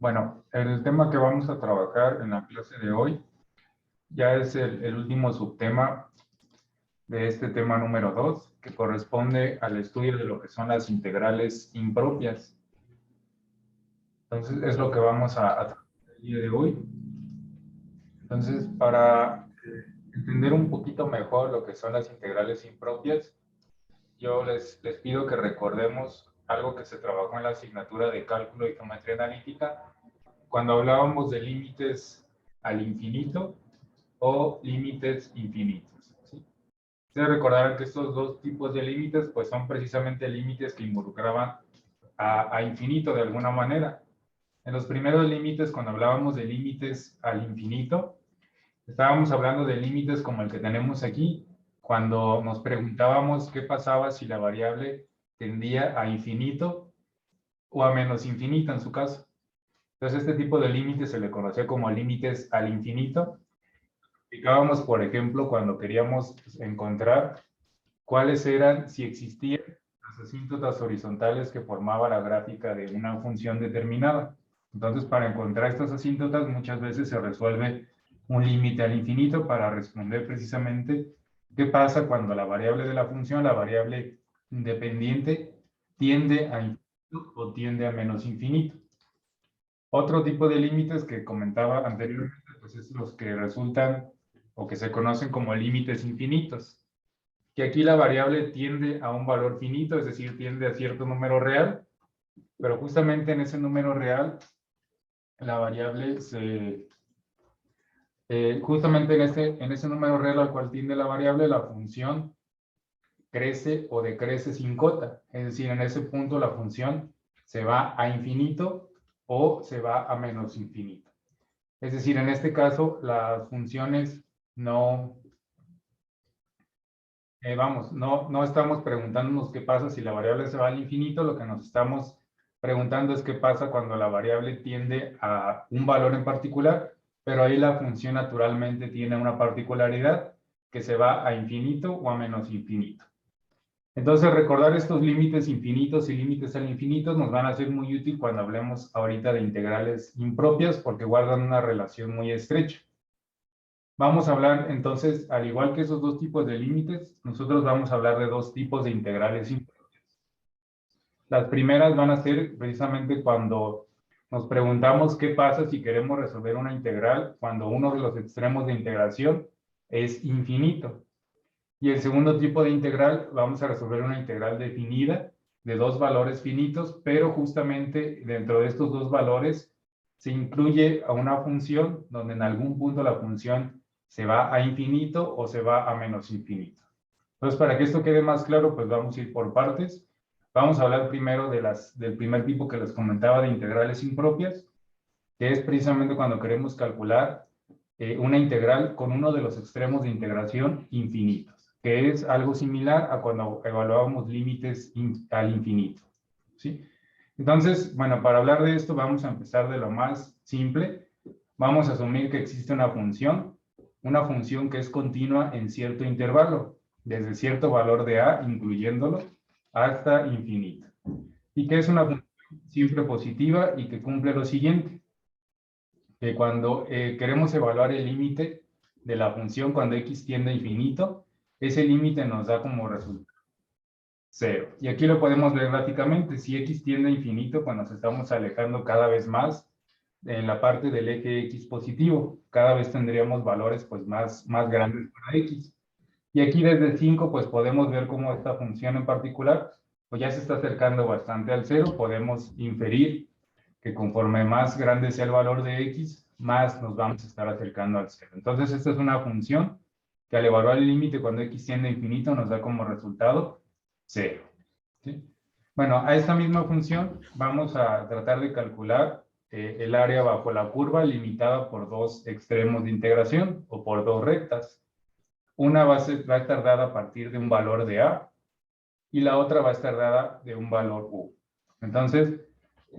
Bueno, el tema que vamos a trabajar en la clase de hoy ya es el último subtema de este tema número 2, que corresponde al estudio de lo que son las integrales impropias. Entonces, es lo que vamos a tratar el día de hoy. Entonces, para entender un poquito mejor lo que son las integrales impropias, yo les pido que recordemos algo que se trabajó en la asignatura de cálculo y geometría analítica, cuando hablábamos de límites al infinito o límites infinitos, ¿sí? Ustedes recordarán que estos dos tipos de límites pues son precisamente límites que involucraban a infinito de alguna manera. En los primeros límites, cuando hablábamos de límites al infinito, estábamos hablando de límites como el que tenemos aquí, cuando nos preguntábamos qué pasaba si la variable tendía a infinito o a menos infinito en su caso. Entonces, este tipo de límites se le conocía como límites al infinito. Aplicábamos, por ejemplo, cuando queríamos encontrar cuáles eran, si existían, las asíntotas horizontales que formaba la gráfica de una función determinada. Entonces, para encontrar estas asíntotas, muchas veces se resuelve un límite al infinito para responder precisamente qué pasa cuando la variable de la función, la variable independiente, tiende a infinito o tiende a menos infinito. Otro tipo de límites que comentaba anteriormente, pues es los que resultan o que se conocen como límites infinitos, que aquí la variable tiende a un valor finito, es decir, tiende a cierto número real, pero justamente en ese número real, la variable justamente en ese número real al cual tiende la variable, la función crece o decrece sin cota, es decir, en ese punto la función se va a infinito o se va a menos infinito. Es decir, en este caso, las funciones no, no estamos preguntándonos qué pasa si la variable se va al infinito, lo que nos estamos preguntando es qué pasa cuando la variable tiende a un valor en particular, pero ahí la función naturalmente tiene una particularidad que se va a infinito o a menos infinito. Entonces, recordar estos límites infinitos y límites al infinito nos van a ser muy útil cuando hablemos ahorita de integrales impropias porque guardan una relación muy estrecha. Vamos a hablar entonces, al igual que esos dos tipos de límites, nosotros vamos a hablar de dos tipos de integrales impropias. Las primeras van a ser precisamente cuando nos preguntamos qué pasa si queremos resolver una integral cuando uno de los extremos de integración es infinito. Y el segundo tipo de integral, vamos a resolver una integral definida de dos valores finitos, pero justamente dentro de estos dos valores se incluye a una función donde en algún punto la función se va a infinito o se va a menos infinito. Entonces, para que esto quede más claro, pues vamos a ir por partes. Vamos a hablar primero del primer tipo que les comentaba de integrales impropias, que es precisamente cuando queremos calcular una integral con uno de los extremos de integración infinitos, que es algo similar a cuando evaluábamos límites al infinito, ¿sí? Entonces, bueno, para hablar de esto vamos a empezar de lo más simple. Vamos a asumir que existe una función que es continua en cierto intervalo, desde cierto valor de a, incluyéndolo, hasta infinito. Y que es una función siempre positiva y que cumple lo siguiente, que cuando queremos evaluar el límite de la función cuando x tiende a infinito, ese límite nos da como resultado 0. Y aquí lo podemos ver gráficamente. Si x tiende a infinito, pues nos estamos alejando cada vez más en la parte del eje x positivo. Cada vez tendríamos valores pues más grandes para x. Y aquí desde 5 pues podemos ver cómo esta función en particular pues ya se está acercando bastante al 0. Podemos inferir que conforme más grande sea el valor de x, más nos vamos a estar acercando al 0. Entonces, esta es una función que al evaluar el límite cuando x tiende a infinito nos da como resultado 0. ¿Sí? Bueno, a esta misma función vamos a tratar de calcular el área bajo la curva limitada por dos extremos de integración o por dos rectas. Una va a estar dada a partir de un valor de a y la otra va a estar dada de un valor u. Entonces,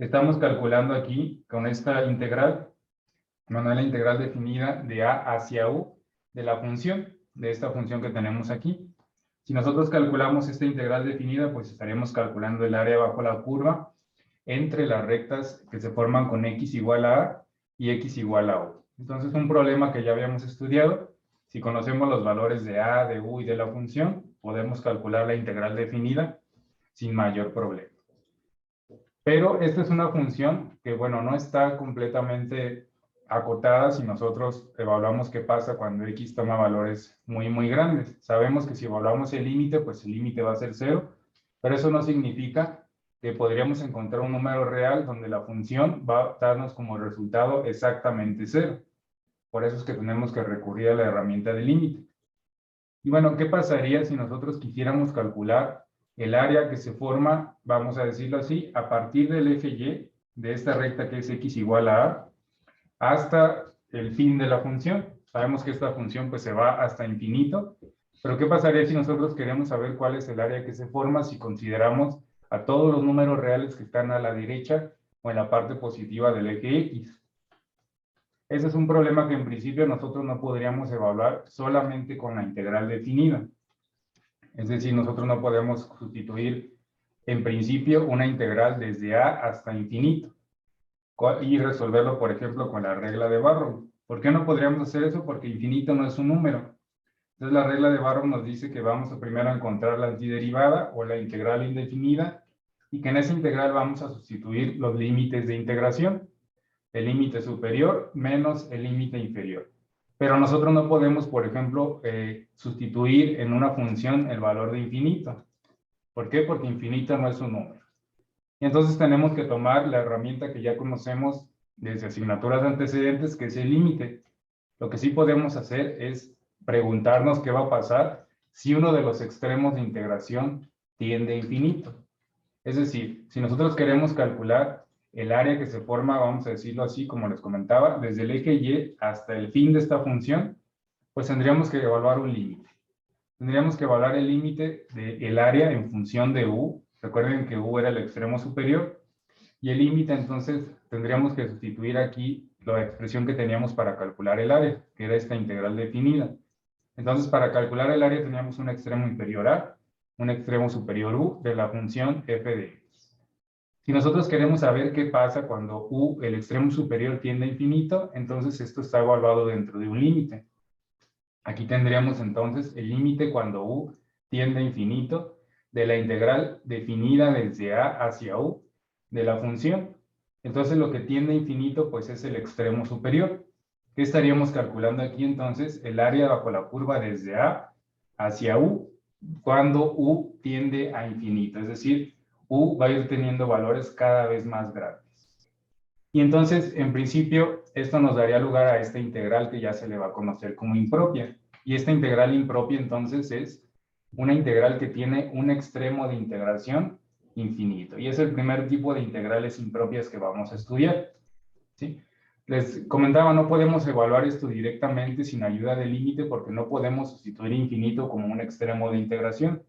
estamos calculando aquí con esta integral, bueno, la integral definida de a hacia u de la función, de esta función que tenemos aquí. Si nosotros calculamos esta integral definida, pues estaríamos calculando el área bajo la curva entre las rectas que se forman con x igual a a y x igual a u. Entonces, un problema que ya habíamos estudiado, si conocemos los valores de a, de u y de la función, podemos calcular la integral definida sin mayor problema. Pero esta es una función que, bueno, no está completamente acotada si nosotros evaluamos qué pasa cuando x toma valores muy, muy grandes. Sabemos que si evaluamos el límite, pues el límite va a ser 0, pero eso no significa que podríamos encontrar un número real donde la función va a darnos como resultado exactamente 0. Por eso es que tenemos que recurrir a la herramienta de límite. Y bueno, ¿qué pasaría si nosotros quisiéramos calcular el área que se forma, vamos a decirlo así, a partir del eje Y, de esta recta que es x igual a a, hasta el fin de la función? Sabemos que esta función pues se va hasta infinito, pero ¿qué pasaría si nosotros queremos saber cuál es el área que se forma si consideramos a todos los números reales que están a la derecha o en la parte positiva del eje X? Ese es un problema que en principio nosotros no podríamos evaluar solamente con la integral definida. Es decir, nosotros no podemos sustituir en principio una integral desde a hasta infinito y resolverlo, por ejemplo, con la regla de Barrow. ¿Por qué no podríamos hacer eso? Porque infinito no es un número. Entonces la regla de Barrow nos dice que vamos a primero encontrar la antiderivada o la integral indefinida y que en esa integral vamos a sustituir los límites de integración. El límite superior menos el límite inferior. Pero nosotros no podemos, por ejemplo, sustituir en una función el valor de infinito. ¿Por qué? Porque infinito no es un número. Y entonces tenemos que tomar la herramienta que ya conocemos desde asignaturas antecedentes, que es el límite. Lo que sí podemos hacer es preguntarnos qué va a pasar si uno de los extremos de integración tiende a infinito. Es decir, si nosotros queremos calcular el área que se forma, vamos a decirlo así, como les comentaba, desde el eje Y hasta el fin de esta función, pues tendríamos que evaluar un límite. Tendríamos que evaluar el límite del área en función de u. Recuerden que u era el extremo superior. Y el límite, entonces, tendríamos que sustituir aquí la expresión que teníamos para calcular el área, que era esta integral definida. Entonces, para calcular el área teníamos un extremo inferior a, un extremo superior u de la función f de x. Si nosotros queremos saber qué pasa cuando u, el extremo superior, tiende a infinito, entonces esto está evaluado dentro de un límite. Aquí tendríamos entonces el límite cuando u tiende a infinito de la integral definida desde a hacia u de la función. Entonces lo que tiende a infinito pues es el extremo superior. ¿Qué estaríamos calculando aquí entonces? El área bajo la curva desde a hacia u cuando u tiende a infinito. Es decir, u va a ir teniendo valores cada vez más grandes. Y entonces, en principio, esto nos daría lugar a esta integral que ya se le va a conocer como impropia. Y esta integral impropia, entonces, es una integral que tiene un extremo de integración infinito. Y es el primer tipo de integrales impropias que vamos a estudiar. ¿Sí? Les comentaba, no podemos evaluar esto directamente sin ayuda del límite porque no podemos sustituir infinito como un extremo de integración.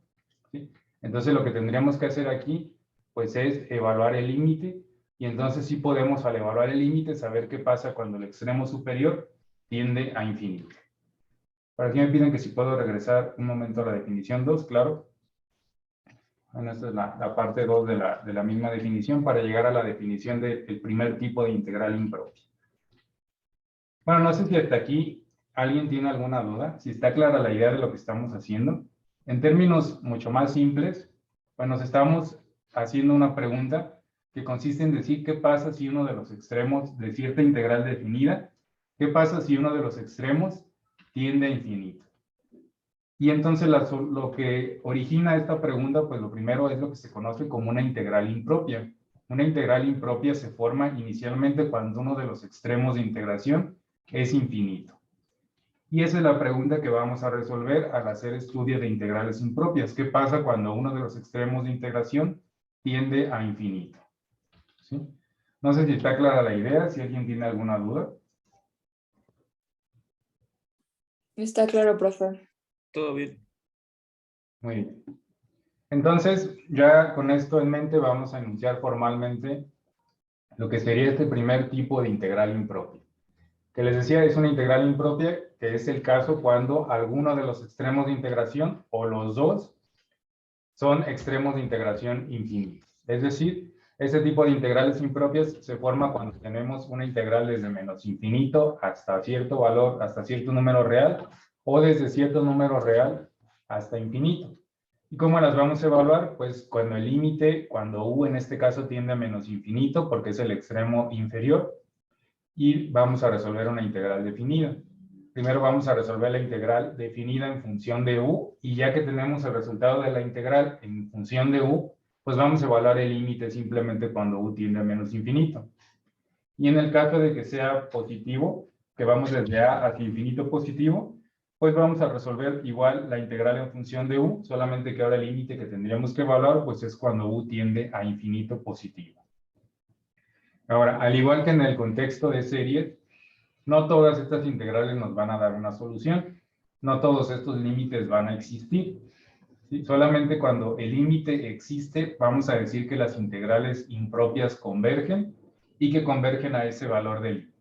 ¿Sí? Entonces, lo que tendríamos que hacer aquí, pues, es evaluar el límite. Y entonces sí podemos, al evaluar el límite, saber qué pasa cuando el extremo superior tiende a infinito. Por aquí me piden que si puedo regresar un momento a la definición 2, claro. Bueno, esta es la parte 2 de la misma definición para llegar a la definición del primer tipo de integral impropia. Bueno, no sé si hasta aquí alguien tiene alguna duda, si está clara la idea de lo que estamos haciendo. En términos mucho más simples, pues nos estamos haciendo una pregunta que consiste en decir qué pasa si uno de los extremos de cierta integral definida, qué pasa si uno de los extremos tiende a infinito. Y entonces lo que origina esta pregunta, pues lo primero es lo que se conoce como una integral impropia. Una integral impropia se forma inicialmente cuando uno de los extremos de integración es infinito. Y esa es la pregunta que vamos a resolver al hacer estudio de integrales impropias. ¿Qué pasa cuando uno de los extremos de integración tiende a infinito? ¿Sí? No sé si está clara la idea, si alguien tiene alguna duda. Está claro, profe. Todo bien. Muy bien. Entonces, ya con esto en mente vamos a enunciar formalmente lo que sería este primer tipo de integral impropia. Que les decía, es una integral impropia, que es el caso cuando alguno de los extremos de integración, o los dos, son extremos de integración infinitos. Es decir, Este tipo de integrales impropias se forma cuando tenemos una integral desde menos infinito hasta cierto valor, hasta cierto número real, o desde cierto número real hasta infinito. ¿Y cómo las vamos a evaluar? Pues cuando el límite, cuando u en este caso tiende a menos infinito, porque es el extremo inferior, y vamos a resolver una integral definida. Primero vamos a resolver la integral definida en función de u, y ya que tenemos el resultado de la integral en función de u, pues vamos a evaluar el límite simplemente cuando u tiende a menos infinito. Y en el caso de que sea positivo, que vamos desde a hacia infinito positivo, pues vamos a resolver igual la integral en función de u, solamente que ahora el límite que tendríamos que evaluar pues es cuando u tiende a infinito positivo. Ahora, al igual que en el contexto de series, no todas estas integrales nos van a dar una solución, no todos estos límites van a existir. ¿Sí? Solamente cuando el límite existe, vamos a decir que las integrales impropias convergen y que convergen a ese valor del límite.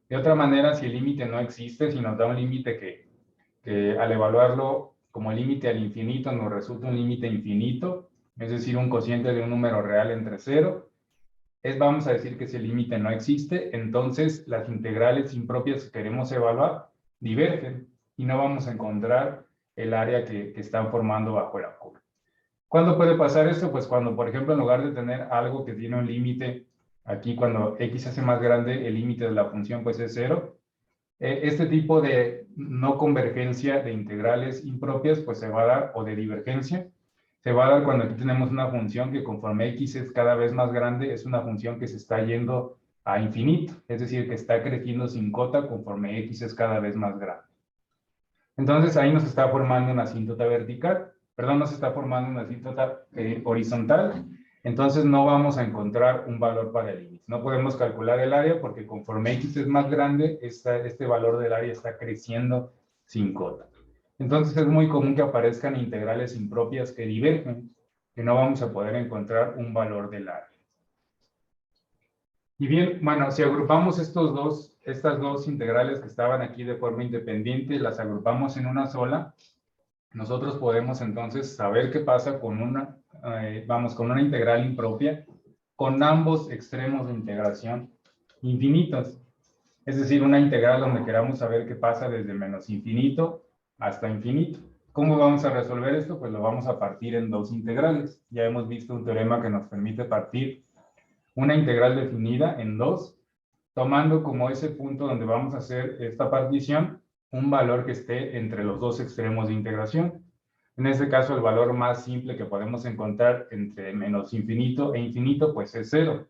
De otra manera, si el límite no existe, si nos da un límite que al evaluarlo como límite al infinito nos resulta un límite infinito, es decir, un cociente de un número real entre 0, vamos a decir que ese límite no existe, entonces las integrales impropias que queremos evaluar divergen y no vamos a encontrar el área que están formando bajo la curva. ¿Cuándo puede pasar esto? Pues cuando, por ejemplo, en lugar de tener algo que tiene un límite, aquí cuando x se hace más grande, el límite de la función pues es 0. Este tipo de no convergencia de integrales impropias pues se va a dar, o de divergencia, se va a dar cuando aquí tenemos una función que conforme x es cada vez más grande, es una función que se está yendo a infinito, es decir, que está creciendo sin cota conforme x es cada vez más grande. Entonces ahí nos está formando una asíntota vertical, perdón, nos está formando una asíntota horizontal, entonces no vamos a encontrar un valor para el límite. No podemos calcular el área porque conforme x es más grande, este valor del área está creciendo sin cota. Entonces es muy común que aparezcan integrales impropias que divergen, que no vamos a poder encontrar un valor del área. Y bien, bueno, si agrupamos estas dos integrales que estaban aquí de forma independiente, las agrupamos en una sola, nosotros podemos entonces saber qué pasa con con una integral impropia con ambos extremos de integración infinitos. Es decir, una integral donde queramos saber qué pasa desde menos infinito hasta infinito. ¿Cómo vamos a resolver esto? Pues lo vamos a partir en dos integrales. Ya hemos visto un teorema que nos permite partir una integral definida en dos, tomando como ese punto donde vamos a hacer esta partición un valor que esté entre los dos extremos de integración. En este caso, el valor más simple que podemos encontrar entre menos infinito e infinito, pues es 0.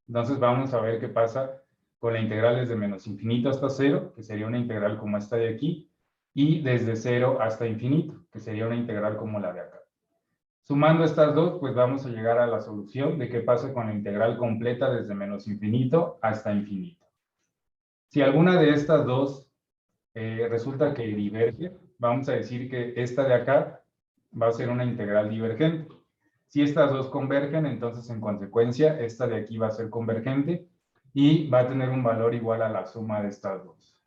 Entonces vamos a ver qué pasa con la integral desde menos infinito hasta 0, que sería una integral como esta de aquí, y desde 0 hasta infinito, que sería una integral como la de acá. Sumando estas dos, pues vamos a llegar a la solución de qué pasa con la integral completa desde menos infinito hasta infinito. Si alguna de estas dos resulta que diverge, vamos a decir que esta de acá va a ser una integral divergente. Si estas dos convergen, entonces en consecuencia esta de aquí va a ser convergente y va a tener un valor igual a la suma de estas dos.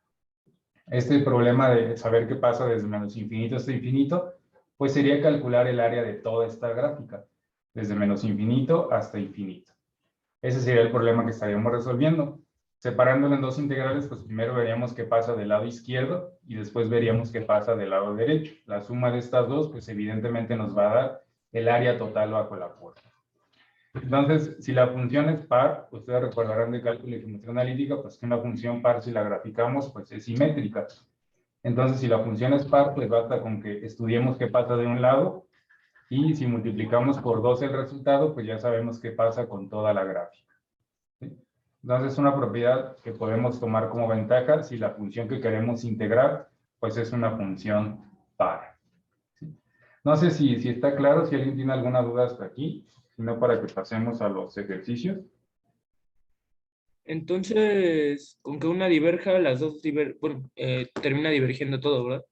Este problema de saber qué pasa desde menos infinito hasta infinito, pues sería calcular el área de toda esta gráfica, desde menos infinito hasta infinito. Ese sería el problema que estaríamos resolviendo. Separándolo en dos integrales, pues primero veríamos qué pasa del lado izquierdo y después veríamos qué pasa del lado derecho. La suma de estas dos, pues evidentemente nos va a dar el área total bajo la curva. Entonces, si la función es par, ustedes recordarán de cálculo y geometría analítica, pues que una función par, si la graficamos, pues es simétrica. Entonces, si la función es par, pues basta con que estudiemos qué pasa de un lado y si multiplicamos por 2 el resultado, pues ya sabemos qué pasa con toda la gráfica. ¿Sí? Entonces, es una propiedad que podemos tomar como ventaja si la función que queremos integrar, pues es una función par. ¿Sí? No sé si está claro, si alguien tiene alguna duda hasta aquí, sino para que pasemos a los ejercicios. Entonces, con que una diverja, las dos termina divergiendo todo, ¿verdad?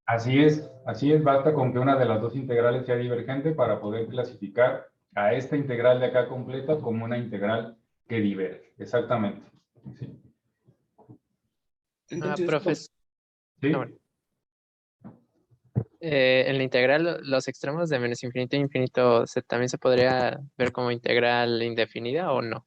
Así es, basta con que una de las dos integrales sea divergente para poder clasificar a esta integral de acá completa como una integral que diverge. Exactamente. Sí. Entonces, Profe, ¿Sí? bueno. En la integral, los extremos de menos infinito a infinito, ¿también se podría ver como integral indefinida o no?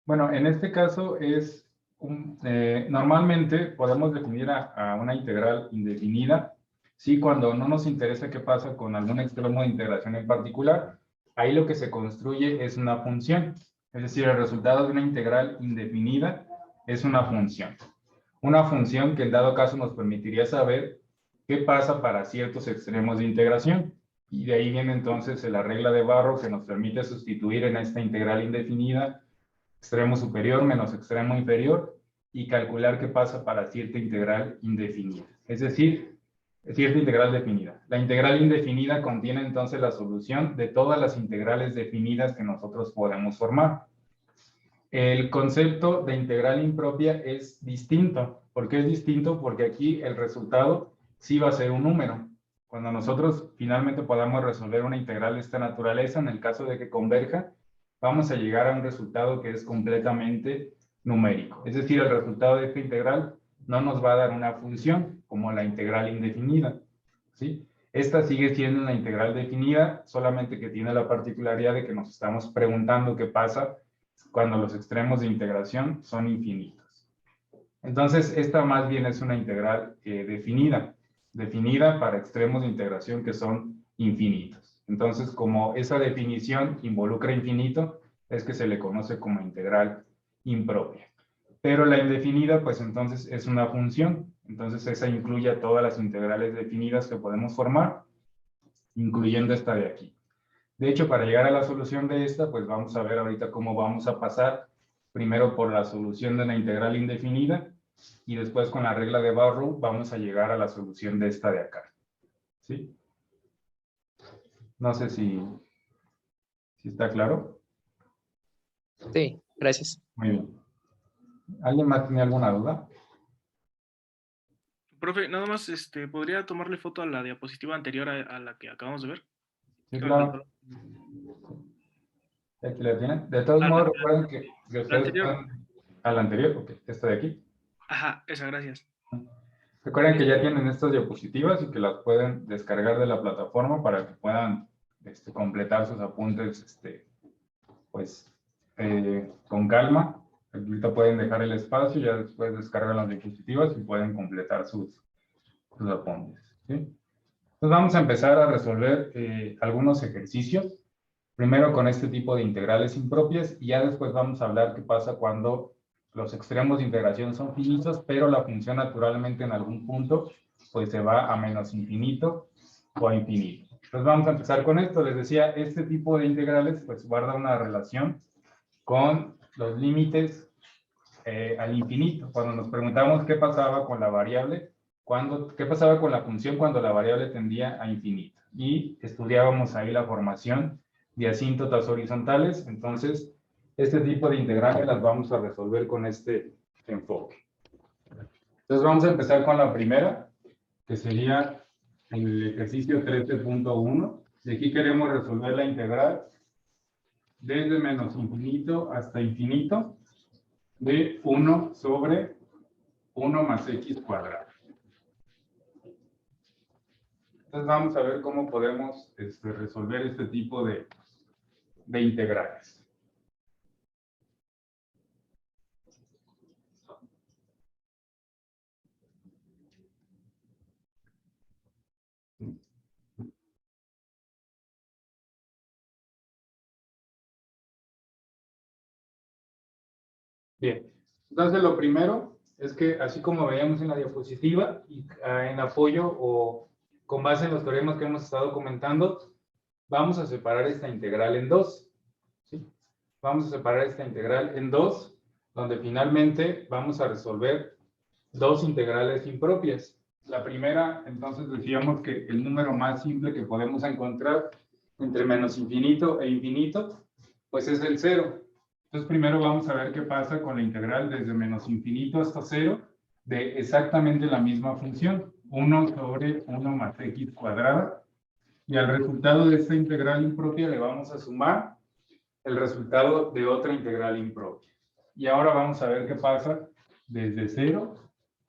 Bueno, en este caso es normalmente podemos definir a una integral indefinida, sí, cuando no nos interesa qué pasa con algún extremo de integración en particular. Ahí lo que se construye es una función, es decir, el resultado de una integral indefinida es una función. Una función que en dado caso nos permitiría saber qué pasa para ciertos extremos de integración. Y de ahí viene entonces la regla de Barrow que nos permite sustituir en esta integral indefinida extremo superior menos extremo inferior y calcular qué pasa para cierta integral indefinida. Es decir, cierta integral definida. La integral indefinida contiene entonces la solución de todas las integrales definidas que nosotros podemos formar. El concepto de integral impropia es distinto. ¿Por qué es distinto? Porque aquí el resultado sí va a ser un número. Cuando nosotros finalmente podamos resolver una integral de esta naturaleza, en el caso de que converja, vamos a llegar a un resultado que es completamente numérico. Es decir, el resultado de esta integral no nos va a dar una función como la integral indefinida, ¿sí? Esta sigue siendo una integral definida, solamente que tiene la particularidad de que nos estamos preguntando qué pasa cuando los extremos de integración son infinitos. Entonces, esta más bien es una integral definida para extremos de integración que son infinitos. Entonces, como esa definición involucra infinito, es que se le conoce como integral impropia. Pero la indefinida, pues entonces es una función. Entonces, esa incluye a todas las integrales definidas que podemos formar, incluyendo esta de aquí. De hecho, para llegar a la solución de esta, pues vamos a ver ahorita cómo vamos a pasar primero por la solución de la integral indefinida y después con la regla de Barrow vamos a llegar a la solución de esta de acá. ¿Sí? No sé si está claro. Sí, gracias. Muy bien. ¿Alguien más tiene alguna duda? Profe, nada más, ¿podría tomarle foto a la diapositiva anterior a la que acabamos de ver? Sí, claro. Aquí la tienen. De todos modos, recuerden que La ustedes anterior. pueden... A la anterior, ok, esta de aquí. Ajá, esa, gracias. Recuerden que ya tienen estas diapositivas y que las pueden descargar de la plataforma para que puedan completar sus apuntes pues, con calma. Ahorita pueden dejar el espacio, ya después descargan las diapositivas y pueden completar sus apuntes. ¿Sí? Entonces vamos a empezar a resolver algunos ejercicios. Primero con este tipo de integrales impropias y ya después vamos a hablar qué pasa cuando los extremos de integración son finitos, pero la función naturalmente en algún punto pues se va a menos infinito o a infinito. Entonces vamos a empezar con esto. Les decía, este tipo de integrales pues guarda una relación con los límites al infinito. Cuando nos preguntamos qué pasaba con la variable, qué pasaba con la función cuando la variable tendía a infinito. Y estudiábamos ahí la formación de asíntotas horizontales. Entonces, este tipo de integrales las vamos a resolver con este enfoque. Entonces, vamos a empezar con la primera, que sería el ejercicio 13.1. Y aquí queremos resolver la integral desde menos infinito hasta infinito de 1 sobre 1 más x cuadrado. Entonces vamos a ver cómo podemos resolver este tipo de integrales. Bien, entonces lo primero es que así como veíamos en la diapositiva y en apoyo o con base en los teoremas que hemos estado comentando, vamos a separar esta integral en dos. ¿Sí? Vamos a separar esta integral en dos, donde finalmente vamos a resolver dos integrales impropias. La primera, entonces decíamos que el número más simple que podemos encontrar entre menos infinito e infinito, pues es el cero. Entonces primero vamos a ver qué pasa con la integral desde menos infinito hasta cero de exactamente la misma función, 1 sobre 1 más x cuadrada. Y al resultado de esta integral impropia le vamos a sumar el resultado de otra integral impropia. Y ahora vamos a ver qué pasa desde 0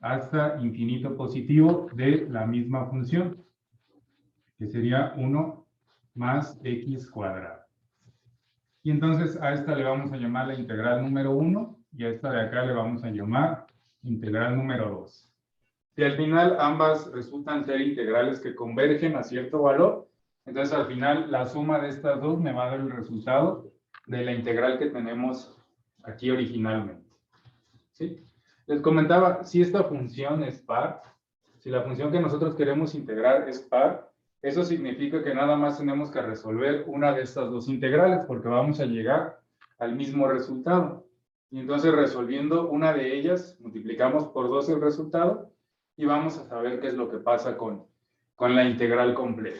hasta infinito positivo de la misma función, que sería 1 más x cuadrado. Y entonces a esta le vamos a llamar la integral número 1 y a esta de acá le vamos a llamar integral número 2. Si al final ambas resultan ser integrales que convergen a cierto valor, entonces al final la suma de estas dos me va a dar el resultado de la integral que tenemos aquí originalmente. ¿Sí? Les comentaba, si esta función es par, si la función que nosotros queremos integrar es par, eso significa que nada más tenemos que resolver una de estas dos integrales porque vamos a llegar al mismo resultado. Y entonces resolviendo una de ellas, multiplicamos por 2 el resultado y vamos a saber qué es lo que pasa con la integral completa.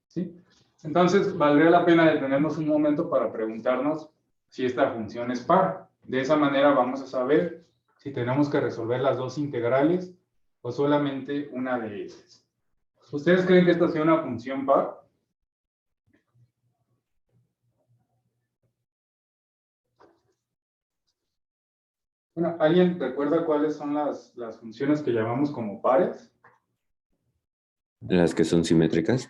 ¿Sí? Entonces, valdría la pena detenernos un momento para preguntarnos si esta función es par. De esa manera vamos a saber si tenemos que resolver las dos integrales o solamente una de ellas. ¿Ustedes creen que esta sea una función par? Bueno, ¿alguien recuerda cuáles son las funciones que llamamos como pares? Las que son simétricas.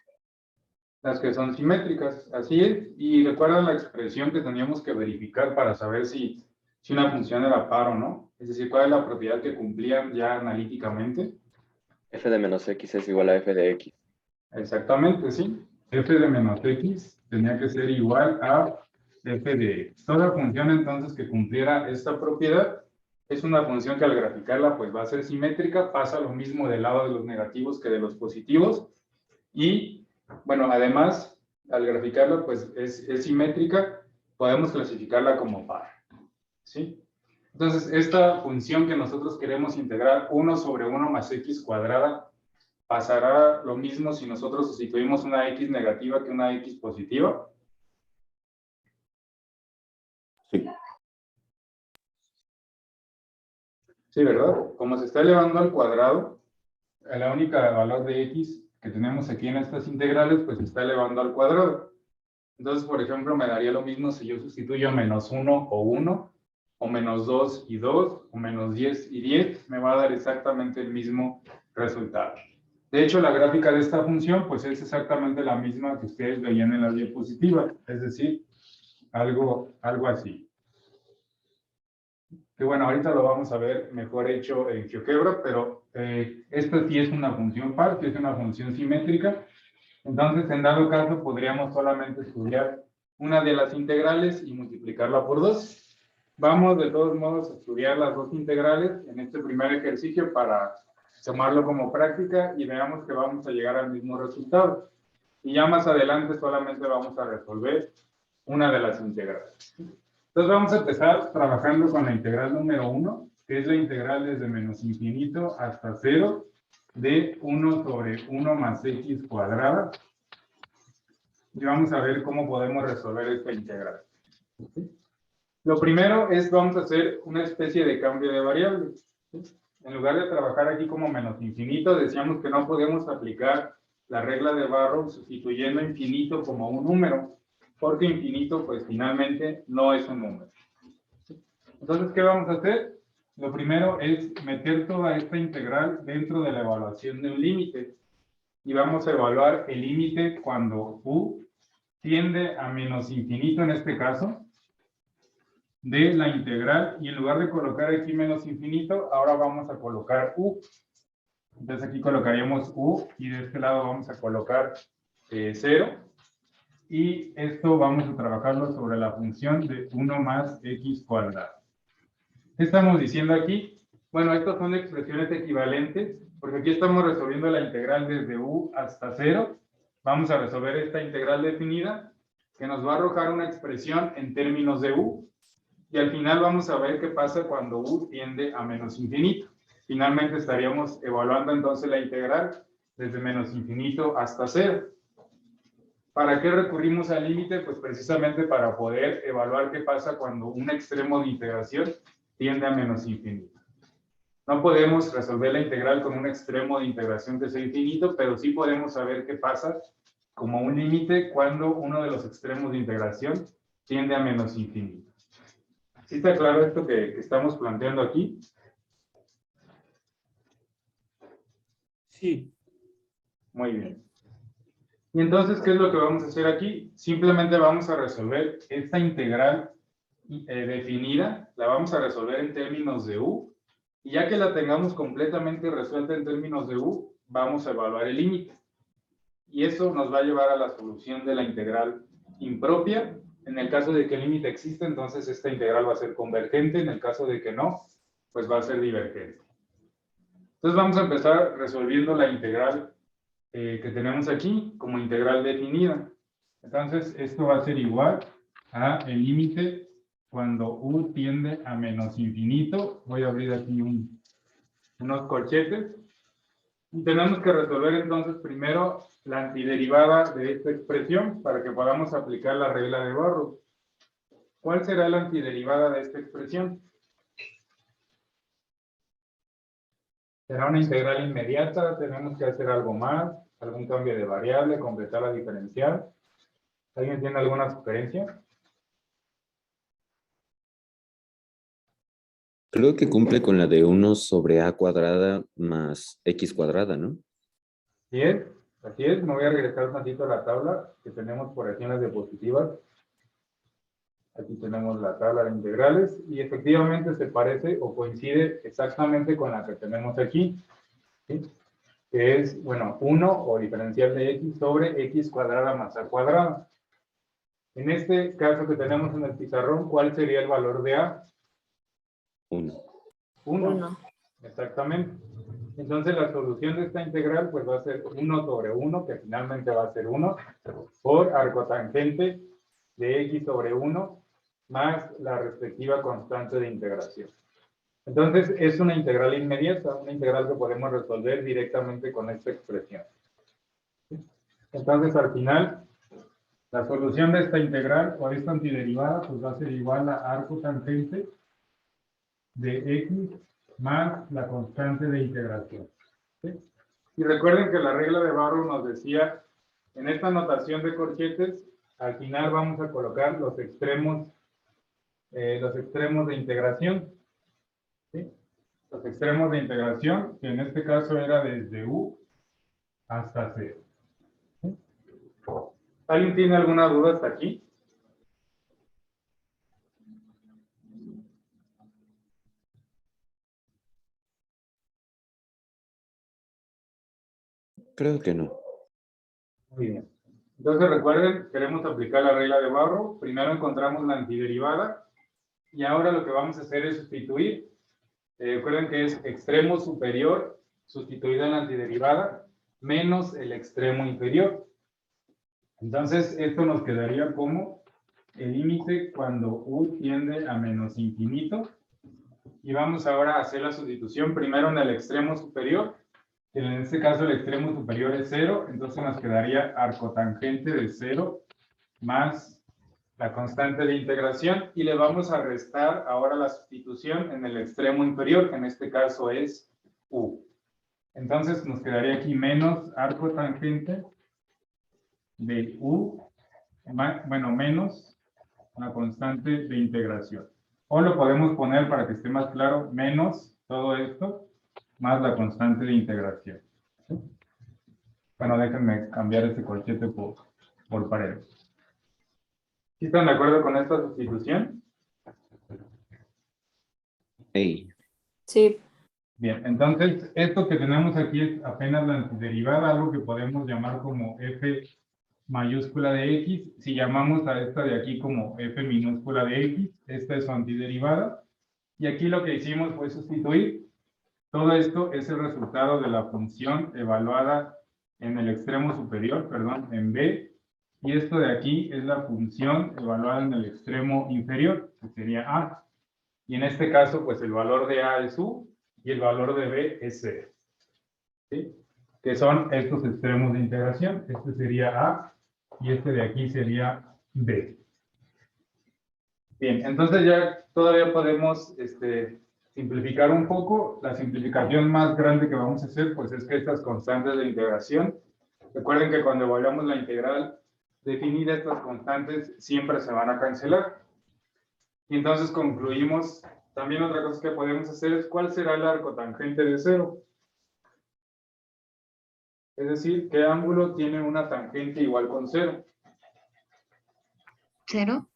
Las que son simétricas, así es. Y recuerdan la expresión que teníamos que verificar para saber si una función era par o no. Es decir, cuál es la propiedad que cumplían ya analíticamente. F de menos x es igual a f de x. Exactamente, sí. F de menos x tenía que ser igual a f de x. Toda función entonces que cumpliera esta propiedad es una función que al graficarla pues va a ser simétrica. Pasa lo mismo del lado de los negativos que de los positivos. Y bueno, además, al graficarla, pues es simétrica, podemos clasificarla como par. ¿Sí? Entonces, esta función que nosotros queremos integrar, 1 sobre 1 más x cuadrada, pasará lo mismo si nosotros sustituimos una x negativa que una x positiva. Sí. Sí, ¿verdad? Como se está elevando al cuadrado, la única valor de x que tenemos aquí en estas integrales, pues se está elevando al cuadrado. Entonces, por ejemplo, me daría lo mismo si yo sustituyo menos 1 o 1, o menos 2 y 2, o menos 10 y 10, me va a dar exactamente el mismo resultado. De hecho, la gráfica de esta función, pues es exactamente la misma que ustedes veían en la diapositiva, es decir, algo así. Que bueno, ahorita lo vamos a ver mejor hecho en GeoGebra, pero esta sí es una función par, que es una función simétrica. Entonces, en dado caso, podríamos solamente estudiar una de las integrales y multiplicarla por 2. Vamos, de todos modos, a estudiar las dos integrales en este primer ejercicio para tomarlo como práctica y veamos que vamos a llegar al mismo resultado. Y ya más adelante solamente vamos a resolver una de las integrales. Entonces, vamos a empezar trabajando con la integral número 1, que es la integral desde menos infinito hasta 0, de 1 sobre 1 más x cuadrada. Y vamos a ver cómo podemos resolver esta integral. Lo primero es, vamos a hacer una especie de cambio de variables. En lugar de trabajar aquí como menos infinito, decíamos que no podemos aplicar la regla de Barrow sustituyendo infinito como un número, porque infinito, pues finalmente, no es un número. Entonces, ¿qué vamos a hacer? Lo primero es meter toda esta integral dentro de la evaluación de un límite. Y vamos a evaluar el límite cuando u tiende a menos infinito, en este caso, de la integral. Y en lugar de colocar aquí menos infinito, ahora vamos a colocar u. Entonces aquí colocaríamos u y de este lado vamos a colocar 0. Y esto vamos a trabajarlo sobre la función de 1 más x cuadrado. ¿Qué estamos diciendo aquí? Bueno, estas son expresiones equivalentes, porque aquí estamos resolviendo la integral desde u hasta 0. Vamos a resolver esta integral definida, que nos va a arrojar una expresión en términos de u. Y al final vamos a ver qué pasa cuando u tiende a menos infinito. Finalmente estaríamos evaluando entonces la integral desde menos infinito hasta 0. ¿Para qué recurrimos al límite? Pues precisamente para poder evaluar qué pasa cuando un extremo de integración tiende a menos infinito. No podemos resolver la integral con un extremo de integración que sea infinito, pero sí podemos saber qué pasa como un límite cuando uno de los extremos de integración tiende a menos infinito. ¿Sí está claro esto que estamos planteando aquí? Sí. Muy bien. Y entonces, ¿qué es lo que vamos a hacer aquí? Simplemente vamos a resolver esta integral definida, la vamos a resolver en términos de u, y ya que la tengamos completamente resuelta en términos de u, vamos a evaluar el límite. Y eso nos va a llevar a la solución de la integral impropia. En el caso de que el límite existe, entonces esta integral va a ser convergente. En el caso de que no, pues va a ser divergente. Entonces vamos a empezar resolviendo la integral que tenemos aquí como integral definida. Entonces esto va a ser igual a el límite cuando u tiende a menos infinito. Voy a abrir aquí unos corchetes. Y tenemos que resolver entonces primero la antiderivada de esta expresión para que podamos aplicar la regla de Barrow. ¿Cuál será la antiderivada de esta expresión? ¿Será una integral inmediata? ¿Tenemos que hacer algo más? ¿Algún cambio de variable? ¿Completar la diferencial? ¿Alguien tiene alguna sugerencia? Creo que cumple con la de 1 sobre a cuadrada más x cuadrada, ¿no? Así es, así es. Me voy a regresar un tantito a la tabla que tenemos por aquí en las diapositivas. Aquí tenemos la tabla de integrales y efectivamente se parece o coincide exactamente con la que tenemos aquí, ¿sí? Que es, bueno, 1 o diferencial de x sobre x cuadrada más a cuadrada. En este caso que tenemos en el pizarrón, ¿cuál sería el valor de a? 1. 1. Uno. Exactamente. Entonces la solución de esta integral pues va a ser 1 sobre 1, que finalmente va a ser 1, por arcotangente de x sobre 1 más la respectiva constante de integración. Entonces es una integral inmediata, una integral que podemos resolver directamente con esta expresión. Entonces al final, la solución de esta integral o esta antiderivada pues va a ser igual a arcotangente de x más la constante de integración. ¿Sí? Y recuerden que la regla de Barrow nos decía, en esta notación de corchetes, al final vamos a colocar los extremos de integración. ¿Sí? Los extremos de integración, que en este caso era desde u hasta 0. ¿Sí? ¿Alguien tiene alguna duda hasta aquí? Creo que no. Muy bien. Entonces recuerden, queremos aplicar la regla de Barrow. Primero encontramos la antiderivada y ahora lo que vamos a hacer es sustituir. Recuerden que es extremo superior sustituido en la antiderivada menos el extremo inferior. Entonces esto nos quedaría como el límite cuando u tiende a menos infinito. Y vamos ahora a hacer la sustitución primero en el extremo superior. En este caso el extremo superior es 0, entonces nos quedaría arcotangente de 0 más la constante de integración y le vamos a restar ahora la sustitución en el extremo inferior, que en este caso es u. Entonces nos quedaría aquí menos arcotangente de u, bueno, menos la constante de integración. O lo podemos poner para que esté más claro, menos todo esto más la constante de integración. ¿Sí? Bueno, déjenme cambiar este corchete por pared. ¿Sí están de acuerdo con esta sustitución? Hey. Sí. Bien, entonces esto que tenemos aquí es apenas la antiderivada, algo que podemos llamar como f mayúscula de x. Si llamamos a esta de aquí como f minúscula de x, esta es su antiderivada. Y aquí lo que hicimos fue sustituir. Todo esto es el resultado de la función evaluada en el extremo superior, perdón, en b. Y esto de aquí es la función evaluada en el extremo inferior, que sería a. Y en este caso, pues el valor de a es u y el valor de b es 0. ¿Sí? Que son estos extremos de integración. Este sería a y este de aquí sería b. Bien, entonces ya todavía podemos simplificar un poco. La simplificación más grande que vamos a hacer, pues es que estas constantes de integración, recuerden que cuando evaluamos la integral definida, estas constantes siempre se van a cancelar. Y entonces concluimos, también otra cosa que podemos hacer es, ¿cuál será el arcotangente de 0? Es decir, ¿qué ángulo tiene una tangente igual con 0? ¿Cero?